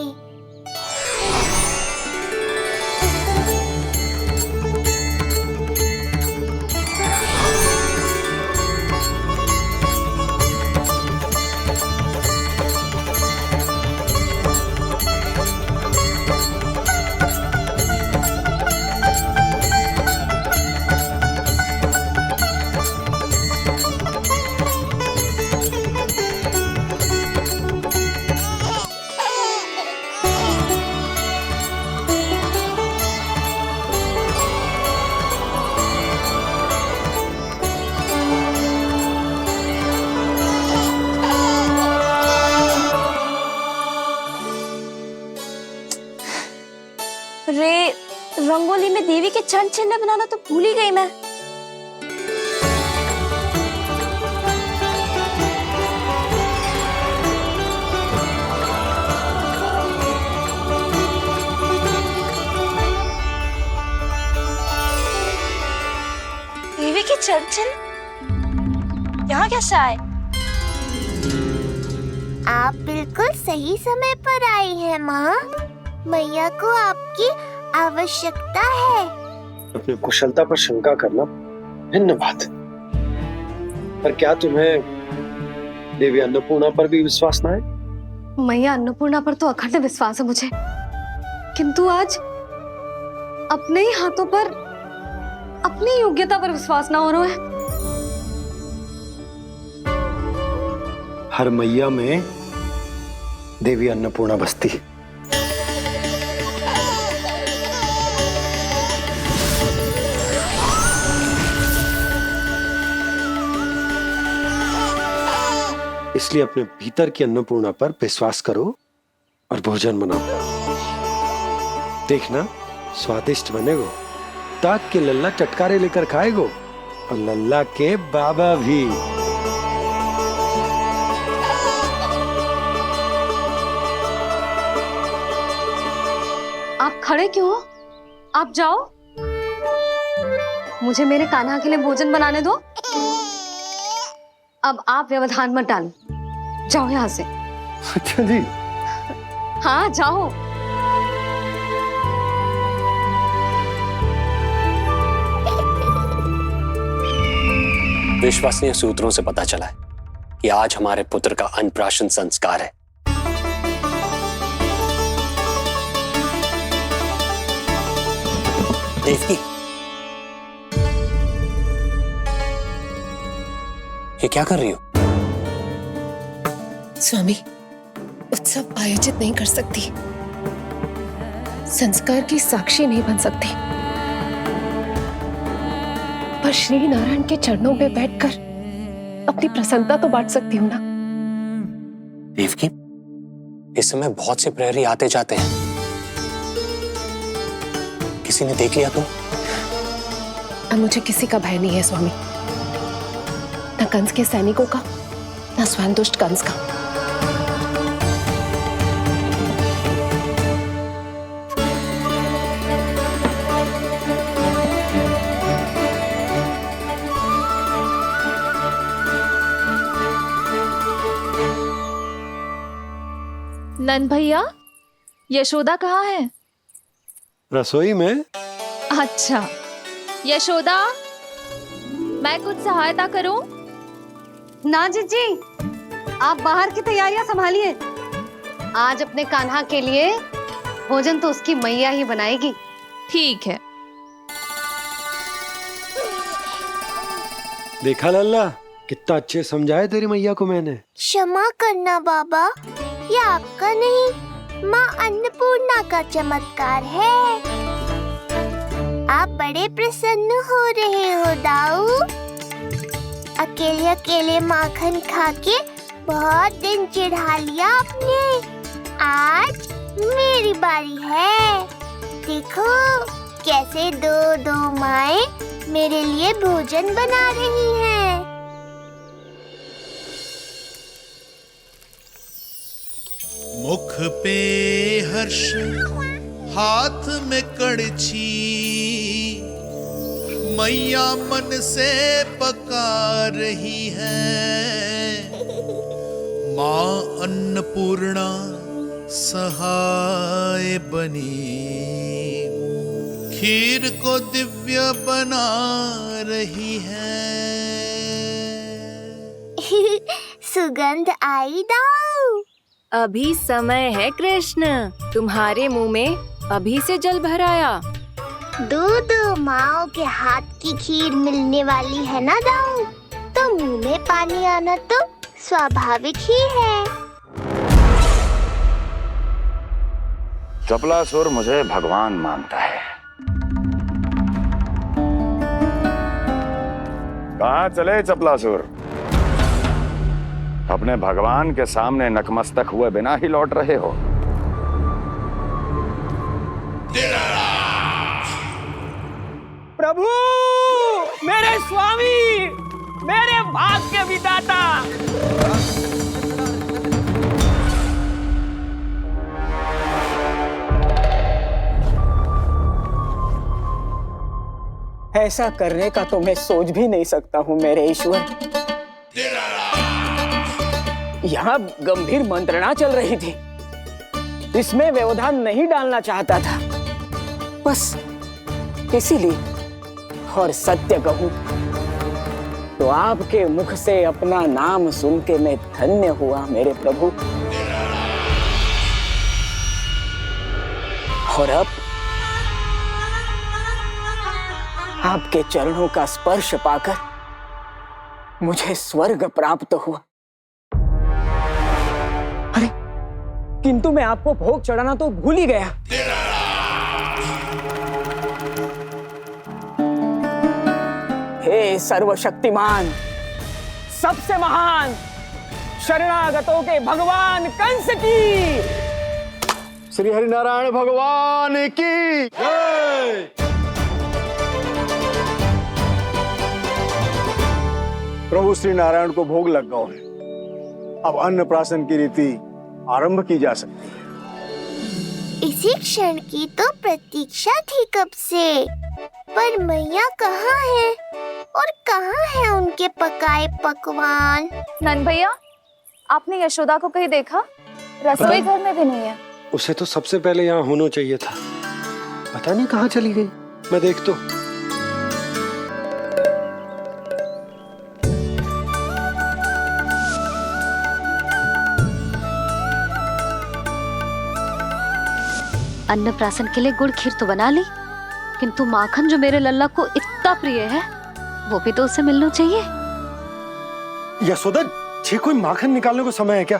रे, रंगोली में देवी के चरण चिन्ह बनाना तो भूल ही गई मैं। देवी के चरण चिन्ह यहाँ कैसे आए? आप बिल्कुल सही समय पर आई हैं माँ। मैया को आपकी आवश्यकता है। अपनी कुशलता पर शंका करना भिन्न बात, पर क्या तुम्हें देवी अन्नपूर्णा पर भी विश्वास ना है? मैया अन्नपूर्णा पर तो अखंड विश्वास है मुझे, किंतु आज अपने ही हाथों पर अपनी योग्यता पर विश्वास ना हो रहा है। हर मैया में देवी अन्नपूर्णा बसती है। इसलिए अपने भीतर की अन्नपूर्णा पर विश्वास करो और भोजन बनाओ। देखना स्वादिष्ट बनेगो, ताक के लल्ला चटकारे लेकर खाएगो और लल्ला के बाबा भी। आप खड़े क्यों हो? आप जाओ, मुझे मेरे कान्हा के लिए भोजन बनाने दो। अब आप व्यवधान मत डालो, जाओ यहाँ से। अच्छा जी। हाँ जाओ। विश्वसनीय सूत्रों से पता चला है कि आज हमारे पुत्र का अन्नप्राशन संस्कार है। देवकी, ये क्या कर रही हो? स्वामी, उत्सव आयोजित नहीं कर सकती, संस्कार की साक्षी नहीं बन सकती, पर श्री नारायण के चरणों में बैठकर अपनी प्रसन्नता तो बांट सकती हूँ ना। देवकी, इस समय बहुत से प्रहरी आते जाते हैं, किसी ने देख लिया तो? अब मुझे किसी का भय नहीं है स्वामी, न कंस के सैनिकों का, न स्वयं दुष्ट कंस का। नंद भैया, यशोदा कहाँ है? रसोई में। अच्छा, यशोदा, मैं कुछ सहायता करूं? ना जीजी, आप बाहर की तैयारियां संभालिए। आज अपने कान्हा के लिए भोजन तो उसकी मैया ही बनाएगी। ठीक है। देखा लल्ला, कितना अच्छे समझाया तेरी मैया को मैंने। क्षमा करना बाबा, ये आपका नहीं, माँ अन्नपूर्णा का चमत्कार है। आप बड़े प्रसन्न हो रहे हो दाऊ। अकेले अकेले माखन खा के बहुत दिन चिढ़ा लिया आपने। आज मेरी बारी है। देखो कैसे दो दो माएं मेरे लिए भोजन बना रही हैं। मुख पे हर्ष, हाथ में कड़छी, मैया मन से पका रही है। माँ अन्नपूर्णा सहाय बनी, खीर को दिव्य बना रही है। सुगंध आई दाऊ। अभी समय है कृष्ण, तुम्हारे मुंह में अभी से जल भर आया। दो माओ के हाथ की खीर मिलने वाली है ना दाऊ, तो मुंह में पानी आना तो स्वाभाविक ही है। चपलासुर मुझे भगवान मानता है। कहाँ चले चपलासुर? अपने भगवान के सामने नतमस्तक हुए बिना ही लौट रहे हो। प्रभु, मेरे स्वामी, मेरे भाग्य विधाता। ऐसा करने का तो मैं सोच भी नहीं सकता हूँ मेरे ईश्वर। यहाँ गंभीर मंत्रणा चल रही थी, इसमें व्यवधान नहीं डालना चाहता था, बस इसीलिए। और सत्य कहूं तो आपके मुख से अपना नाम सुन के मैं धन्य हुआ मेरे प्रभु। और अब आपके चरणों का स्पर्श पाकर मुझे स्वर्ग प्राप्त हुआ। अरे किंतु मैं आपको भोग चढ़ाना तो भूल ही गया। हे सर्वशक्तिमान, सबसे महान, शरणागतों के भगवान कंस की, श्री हरिनारायण भगवान की जय। प्रभु श्री नारायण को भोग लग गया है, अब अन्नप्राशन की रीति आरंभ की जा सकती है। इसी क्षण की तो प्रतीक्षा थी कब से, पर मैया कहाँ है और कहाँ है उनके पकाए पकवान? नंद भैया, आपने यशोदा को कहीं देखा? रसोई घर में भी नहीं है। उसे तो सबसे पहले यहाँ होना चाहिए था, पता नहीं कहाँ चली गई। मैं देख तो। अन्नप्राशन के लिए गुड़ खीर तो बना ली, किंतु माखन जो मेरे लल्ला को इतना प्रिय है वो भी तो उसे मिलना चाहिए। यशोदा जी, कोई माखन निकालने को समय है क्या?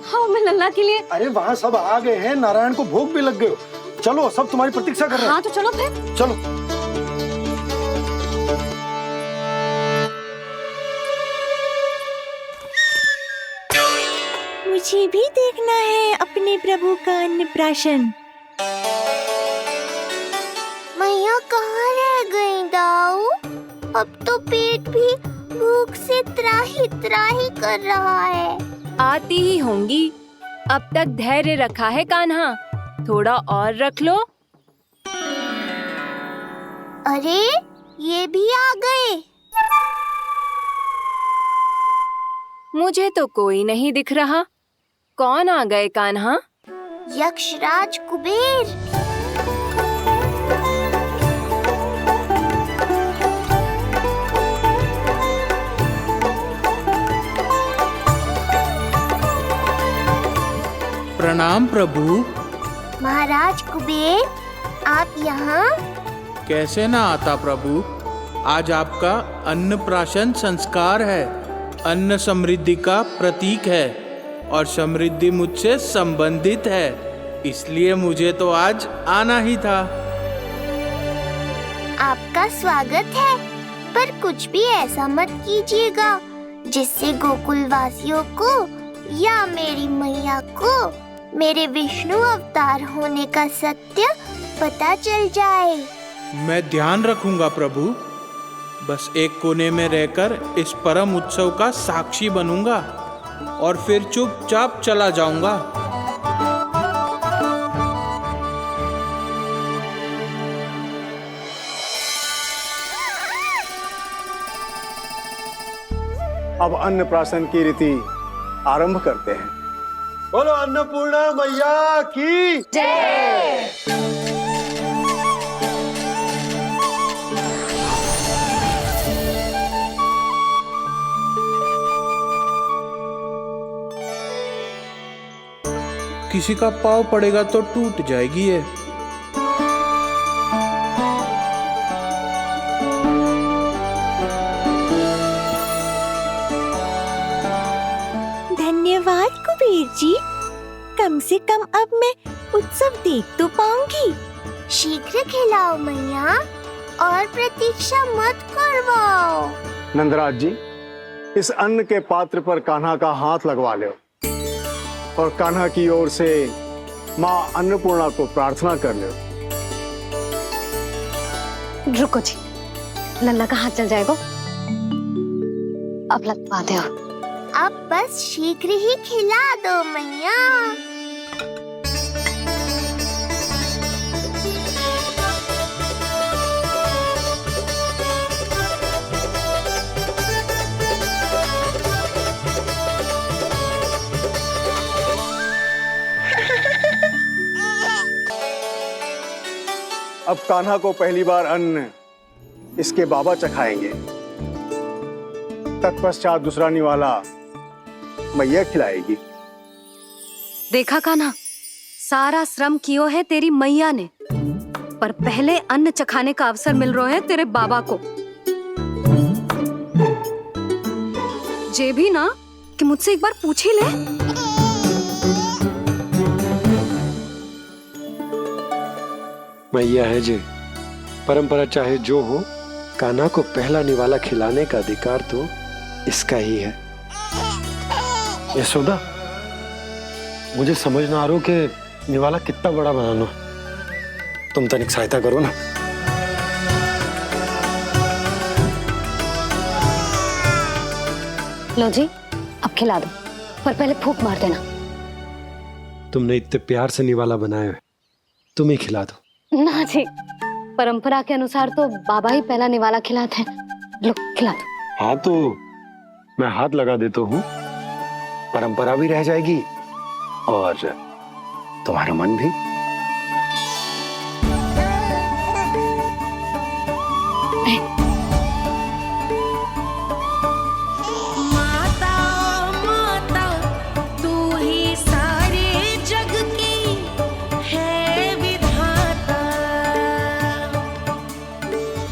हाँ, मैं लल्ला के लिए। अरे वहाँ सब आ गए हैं, नारायण को भोग भी लग गए हो। चलो, सब तुम्हारी प्रतीक्षा कर रहे हैं। हाँ तो चलो फिर। चलो। मुझे भी देखना है अपने प्रभु का अन्नप्राशन। मैया कहाँ रह गई दाऊ? अब तो पेट भी भूख से त्राही त्राही कर रहा है। आती ही होंगी, अब तक धैर्य रखा है कान्हा, थोड़ा और रख लो। अरे ये भी आ गए। मुझे तो कोई नहीं दिख रहा, कौन आ गए कान्हा? यक्षराज कुबेर। प्रणाम प्रभु। महाराज कुबेर, आप यहाँ? कैसे ना आता प्रभु। आज आपका अन्नप्राशन संस्कार है। अन्न समृद्धि का प्रतीक है और समृद्धि मुझसे संबंधित है, इसलिए मुझे तो आज आना ही था। आपका स्वागत है, पर कुछ भी ऐसा मत कीजिएगा जिससे गोकुल वासियों को या मेरी मैया को मेरे विष्णु अवतार होने का सत्य पता चल जाए। मैं ध्यान रखूंगा प्रभु। बस एक कोने में रहकर इस परम उत्सव का साक्षी बनूंगा और फिर चुपचाप चला जाऊंगा। अब अन्नप्राशन की रीति आरंभ करते हैं। बोलो अन्नपूर्णा मैया की जय। किसी का पाँव पड़ेगा तो टूट जाएगी ये। धन्यवाद कुबेर जी, कम से कम अब मैं उत्सव देख तो पाऊंगी। शीघ्र खिलाओ मैया और प्रतीक्षा मत करवाओ। नंदराज जी, इस अन्न के पात्र पर कान्हा का हाथ लगवा लो और कान्हा की ओर से माँ अन्नपूर्णा को प्रार्थना कर लो। रुको जी, लल्ला का हाथ चल जाएगा। अब लगवा दो। अब बस शीघ्र ही खिला दो मैया। अब कान्हा को पहली बार अन्न इसके बाबा चखाएंगे। तत्पश्चात दूसरा निवाला मैया खिलाएगी। देखा कान्हा, सारा श्रम कियो है तेरी मैया ने, पर पहले अन्न चखाने का अवसर मिल रहा है तेरे बाबा को। जे भी ना कि मुझसे एक बार पूछ ही ले। मैया है जे, परंपरा चाहे जो हो, कान्हा को पहला निवाला खिलाने का अधिकार तो इसका ही है। यशोदा, मुझे समझ ना आ रहा कि निवाला कितना बड़ा बनाना। तुम तनिक सहायता करो ना। लो जी, अब खिला दो, पर पहले फूंक मार देना। तुमने इतने प्यार से निवाला बनाया है, तुम ही खिला दो। ना जी, परंपरा के अनुसार तो बाबा ही पहला निवाला खिलाते हैं। लो खिला दो। हाँ तो मैं हाथ लगा देता हूँ, परंपरा भी रह जाएगी और तुम्हारा मन भी। माता माता तू ही सारे जग की है विधाता,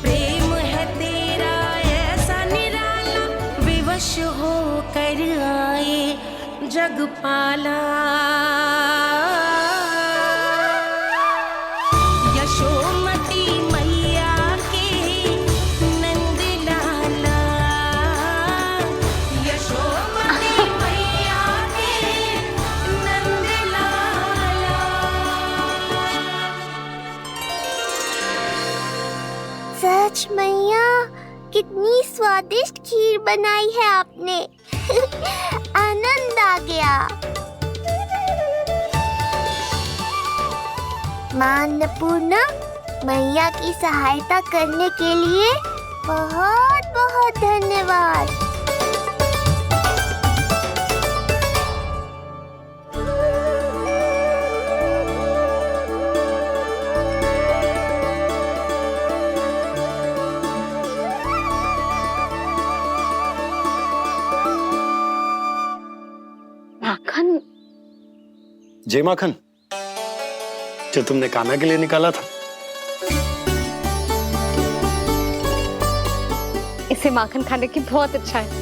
प्रेम है तेरा ऐसा निराला, विवश होकर आए जग पाला। यशोमती मैया के नंद लाला, यशोमती मैया के नंद लाला। सच मैया, कितनी स्वादिष्ट खीर बनाई है आपने। आनंद आ गया। मां अन्नपूर्णा, मैया की सहायता करने के लिए बहुत बहुत धन्यवाद। जे माखन जो तुमने कान्हा के लिए निकाला था। इसे माखन खाने की बहुत अच्छा है।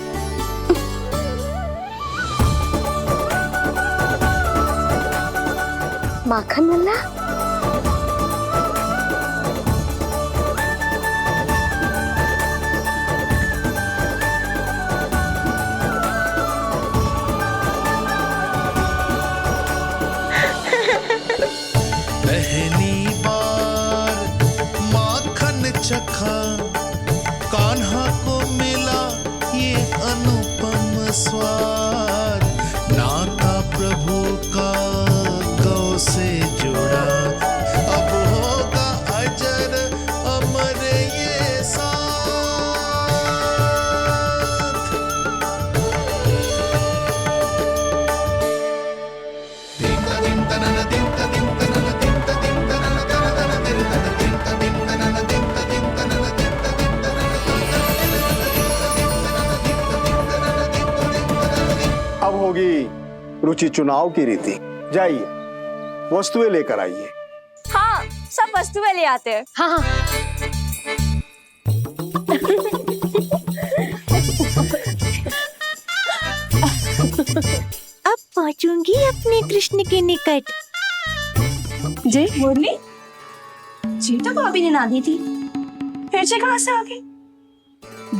माखन लल्ला, पहली बार माखन चखा, कान्हा को मिला ये अनुपम स्वाद। नाता प्रभु का गौ से जुड़ा, अब होगा अजर अमर ये साथ। दिंका दिं तनन दिंका दिं तनन दिंका दिं तनन तनन दिंका दिं तनन दिंका दिं तनन दिंका दिं तनन। अब होगी रुचि चुनाव की रीति। जाइए वस्तुएं लेकर आइए। हाँ, सब वस्तुएं ले आते हैं। हाँ हाँ। अब पहुंचूंगी अपने कृष्ण के निकट। जय मुरली, जी तो भाभी ने ना दी थी, फिर से कहाँ से आ गई?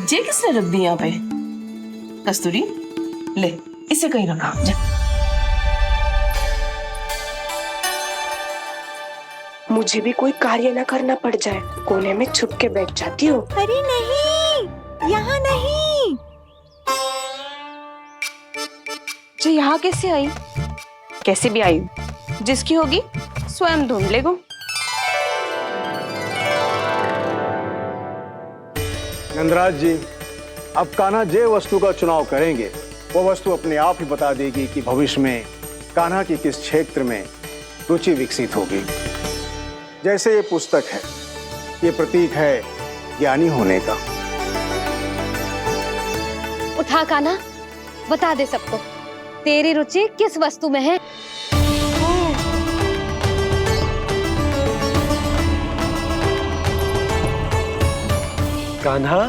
जे किसने रख दी यहाँ पे? कस्तूरी, ले इसे कहीं रखा जा। मुझे भी कोई कार्य न करना पड़ जाए, कोने में छुप के बैठ जाती हो। अरे नहीं, यहाँ नहीं। जो यहाँ कैसे आई? कैसे भी आई, जिसकी होगी स्वयं ढूंढ लेगो। नंदराज जी, अब कान्हा जे वस्तु का चुनाव करेंगे वो वस्तु अपने आप ही बता देगी कि भविष्य में कान्हा की किस क्षेत्र में रुचि विकसित होगी। जैसे ये पुस्तक है, ये प्रतीक है ज्ञानी होने का। उठा कान्हा, बता दे सबको तेरी रुचि किस वस्तु में है। कान्हा,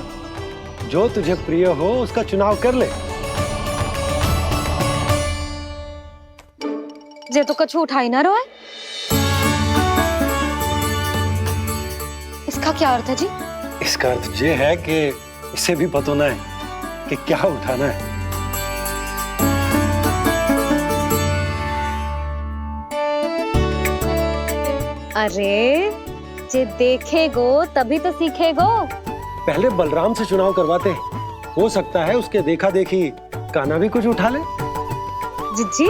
जो तुझे प्रिय हो उसका चुनाव कर ले। जे तो कछु उठाई ना रहा है। इसका क्या अर्थ है जी? इसका अर्थ ये है कि इसे भी पता ना है कि क्या उठाना है। अरे जे देखेगो तभी तो सीखेगो। पहले बलराम से चुनाव करवाते हैं, हो सकता है उसके देखा देखी कान्हा भी कुछ उठा ले। जीजी,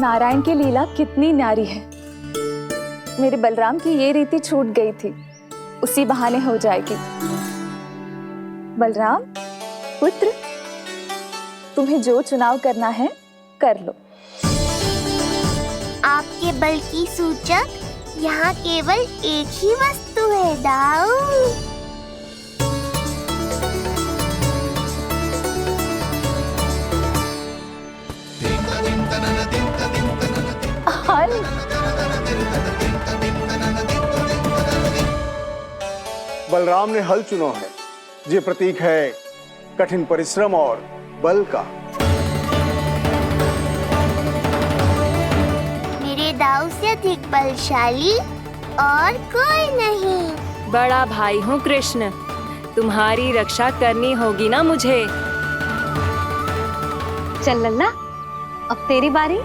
नारायण की लीला कितनी न्यारी है। मेरे बलराम की ये रीति छूट गई थी, उसी बहाने हो जाएगी। बलराम पुत्र, तुम्हें जो चुनाव करना है कर लो। आपके बल की सूचक यहाँ केवल एक ही वस्तु है दाऊ। बलराम ने हल चुना है, ये प्रतीक है कठिन परिश्रम और बल का। मेरे दाऊ से अधिक बलशाली और कोई नहीं। बड़ा भाई हूँ कृष्ण, तुम्हारी रक्षा करनी होगी ना मुझे। चल लल्ला, अब तेरी बारी।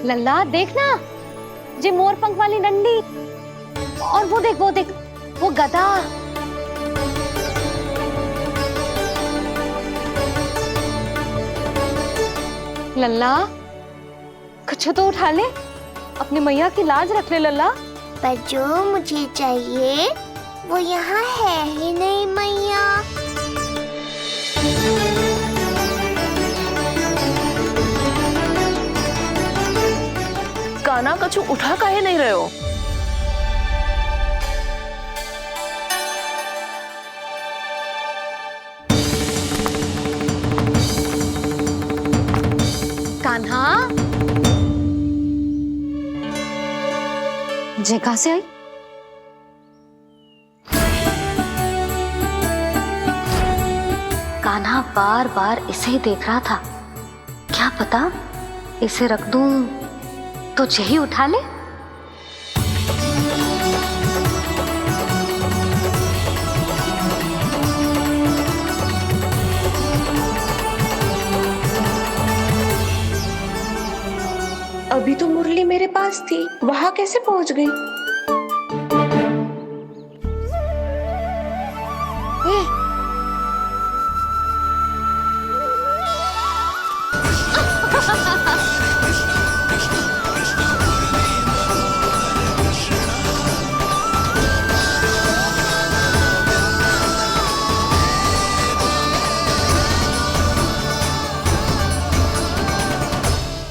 लल्ला देखना, जे मोर पंख वाली डंडी, और वो देख वो गदा। लल्ला कुछ तो उठा ले, अपनी मैया की लाज रख ले लल्ला। पर जो मुझे चाहिए वो यहाँ है ही नहीं मैया। कान्हा कछु उठा काहे नहीं रहे हो? कान्हा जय कहाँ से आई? कान्हा बार बार इसे ही देख रहा था। क्या पता इसे रख दूं तो जय ही उठा ले। अभी तो मुरली मेरे पास थी, वहां कैसे पहुंच गई?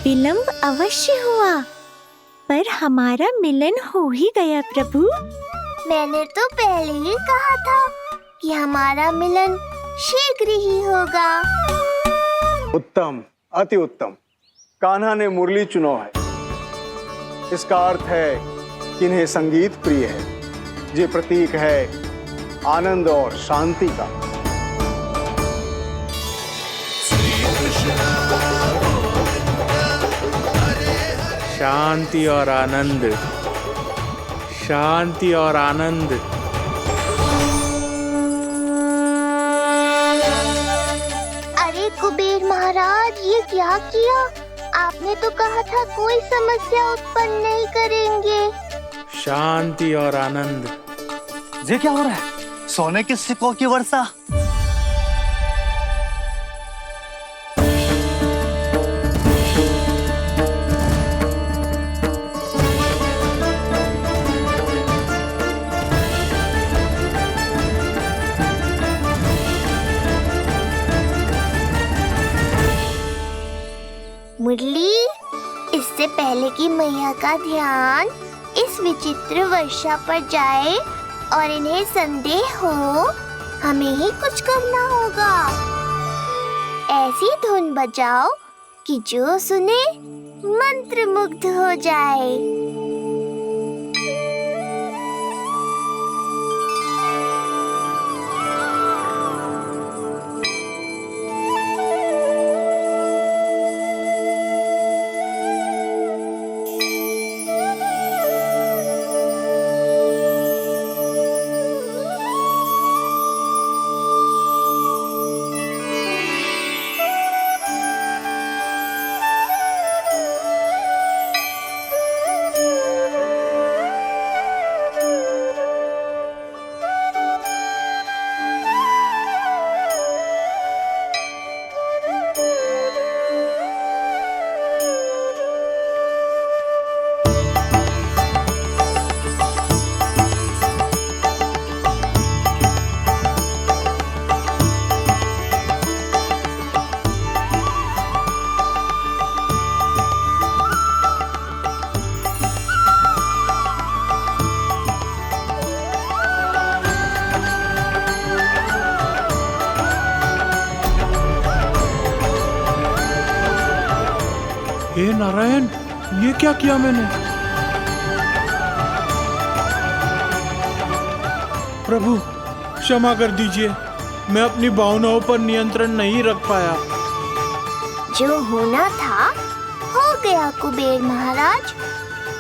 विलंब अवश्य हुआ, पर हमारा मिलन हो ही गया प्रभु। मैंने तो पहले ही कहा था कि हमारा मिलन शीघ्र ही होगा। उत्तम, अति उत्तम। कान्हा ने मुरली चुना है, इसका अर्थ है कि इन्हें संगीत प्रिय है। ये प्रतीक है आनंद और शांति का। शांति और आनंद, शांति और आनंद। अरे कुबेर महाराज, ये क्या किया? आपने तो कहा था कोई समस्या उत्पन्न नहीं करेंगे। शांति और आनंद। ये क्या हो रहा है? सोने के सिक्कों की वर्षा। मुरली, इससे पहले कि मैया का ध्यान इस विचित्र वर्षा पर जाए और इन्हें संदेह हो, हमें ही कुछ करना होगा। ऐसी धुन बजाओ कि जो सुने मंत्रमुग्ध हो जाए। हे नारायण, ये क्या किया मैंने? प्रभु क्षमा कर दीजिए, मैं अपनी भावनाओं पर नियंत्रण नहीं रख पाया। जो होना था हो गया कुबेर महाराज।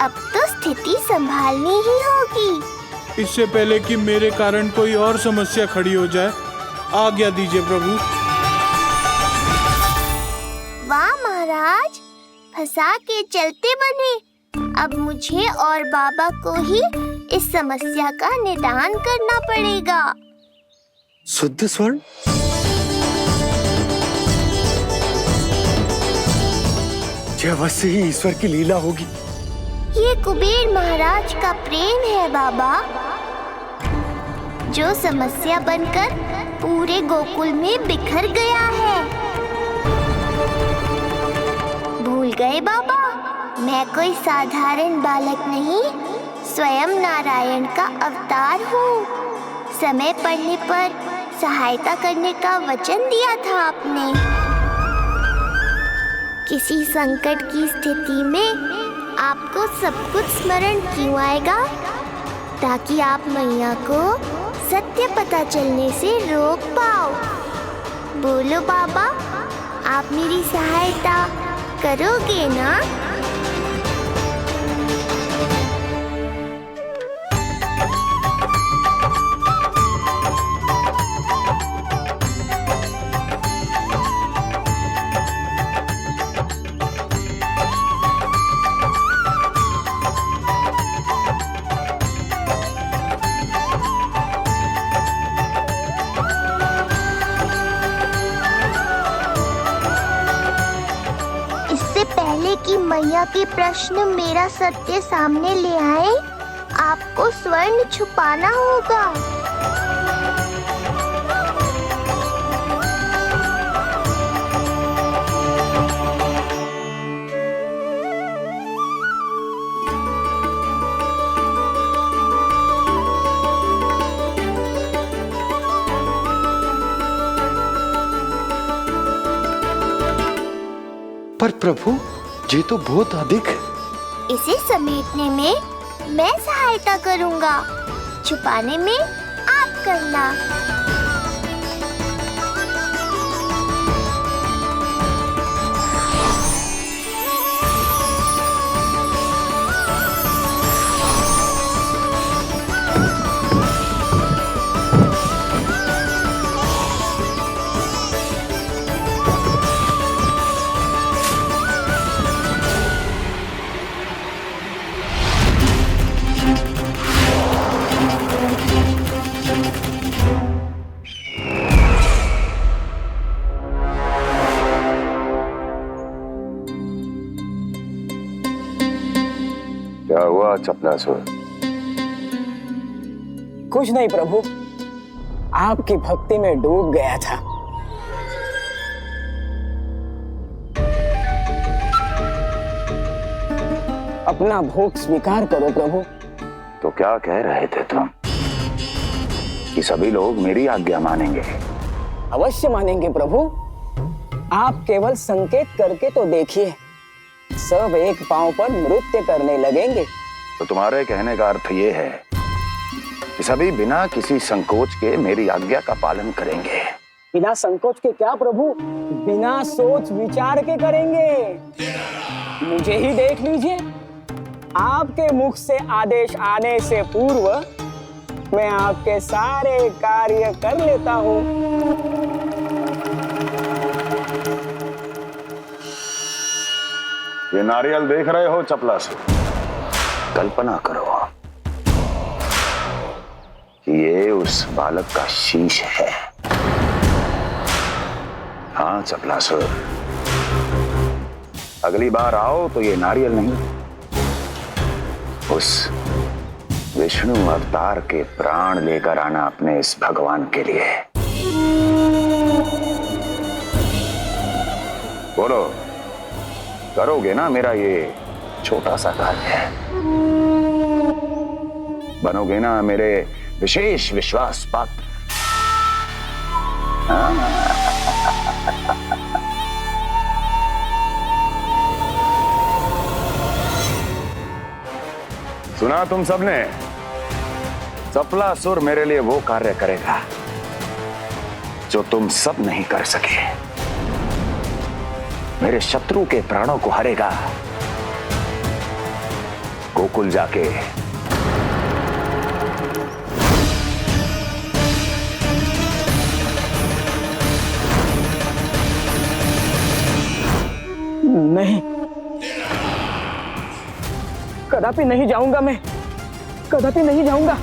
अब तो स्थिति संभालनी ही होगी। इससे पहले कि मेरे कारण कोई और समस्या खड़ी हो जाए, आज्ञा दीजिए प्रभु। वाह महाराज, फंसा के चलते बने। अब मुझे और बाबा को ही इस समस्या का निदान करना पड़ेगा। शुद्ध स्वर्ण? यह अवश्य ही ईश्वर की लीला होगी। ये कुबेर महाराज का प्रेम है बाबा, जो समस्या बनकर पूरे गोकुल में बिखर गया है। भूल गए बाबा, मैं कोई साधारण बालक नहीं, स्वयं नारायण का अवतार हूँ। समय पड़ने पर सहायता करने का वचन दिया था आपने। किसी संकट की स्थिति में आपको सब कुछ स्मरण क्यों आएगा? ताकि आप मैया को सत्य पता चलने से रोक पाओ। बोलो बाबा, आप मेरी सहायता करोगे ना? पहले कि मैया के प्रश्न मेरा सत्य सामने ले आए, आपको स्वर्ण छुपाना होगा। पर प्रभु, ये तो बहुत अधिक। इसे समेटने में मैं सहायता करूंगा, छुपाने में आप करना। क्या हुआ चपलासुर? कुछ नहीं प्रभु, आपकी भक्ति में डूब गया था। अपना भोग स्वीकार करो प्रभु। तो क्या कह रहे थे तुम कि सभी लोग मेरी आज्ञा मानेंगे? अवश्य मानेंगे प्रभु। आप केवल संकेत करके तो देखिए, सब एक पांव पर नृत्य करने लगेंगे। तो तुम्हारे कहने का अर्थ ये है कि सभी बिना किसी संकोच के मेरी आज्ञा का पालन करेंगे? बिना संकोच के क्या प्रभु, बिना सोच विचार के करेंगे। मुझे ही देख लीजिए, आपके मुख से आदेश आने से पूर्व मैं आपके सारे कार्य कर लेता हूँ। ये नारियल देख रहे हो चपलासुर? कल्पना करो कि ये उस बालक का शीश है। हाँ चपलासुर, अगली बार आओ तो ये नारियल नहीं, उस विष्णु अवतार के प्राण लेकर आना अपने इस भगवान के लिए। बोलो, करोगे ना मेरा ये छोटा सा कार्य? बनोगे ना मेरे विशेष विश्वास पात्र? सुना तुम सबने? चपलासुर मेरे लिए वो कार्य करेगा जो तुम सब नहीं कर सके। मेरे शत्रु के प्राणों को हरेगा। गोकुल जाके नहीं, कदापि नहीं जाऊंगा मैं, कदापि नहीं जाऊंगा।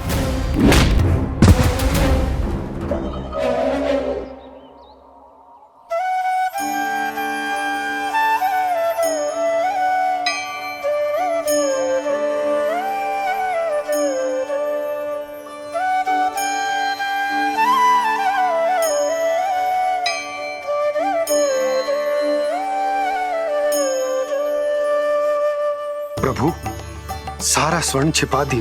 प्रभु, सारा स्वर्ण छिपा दी।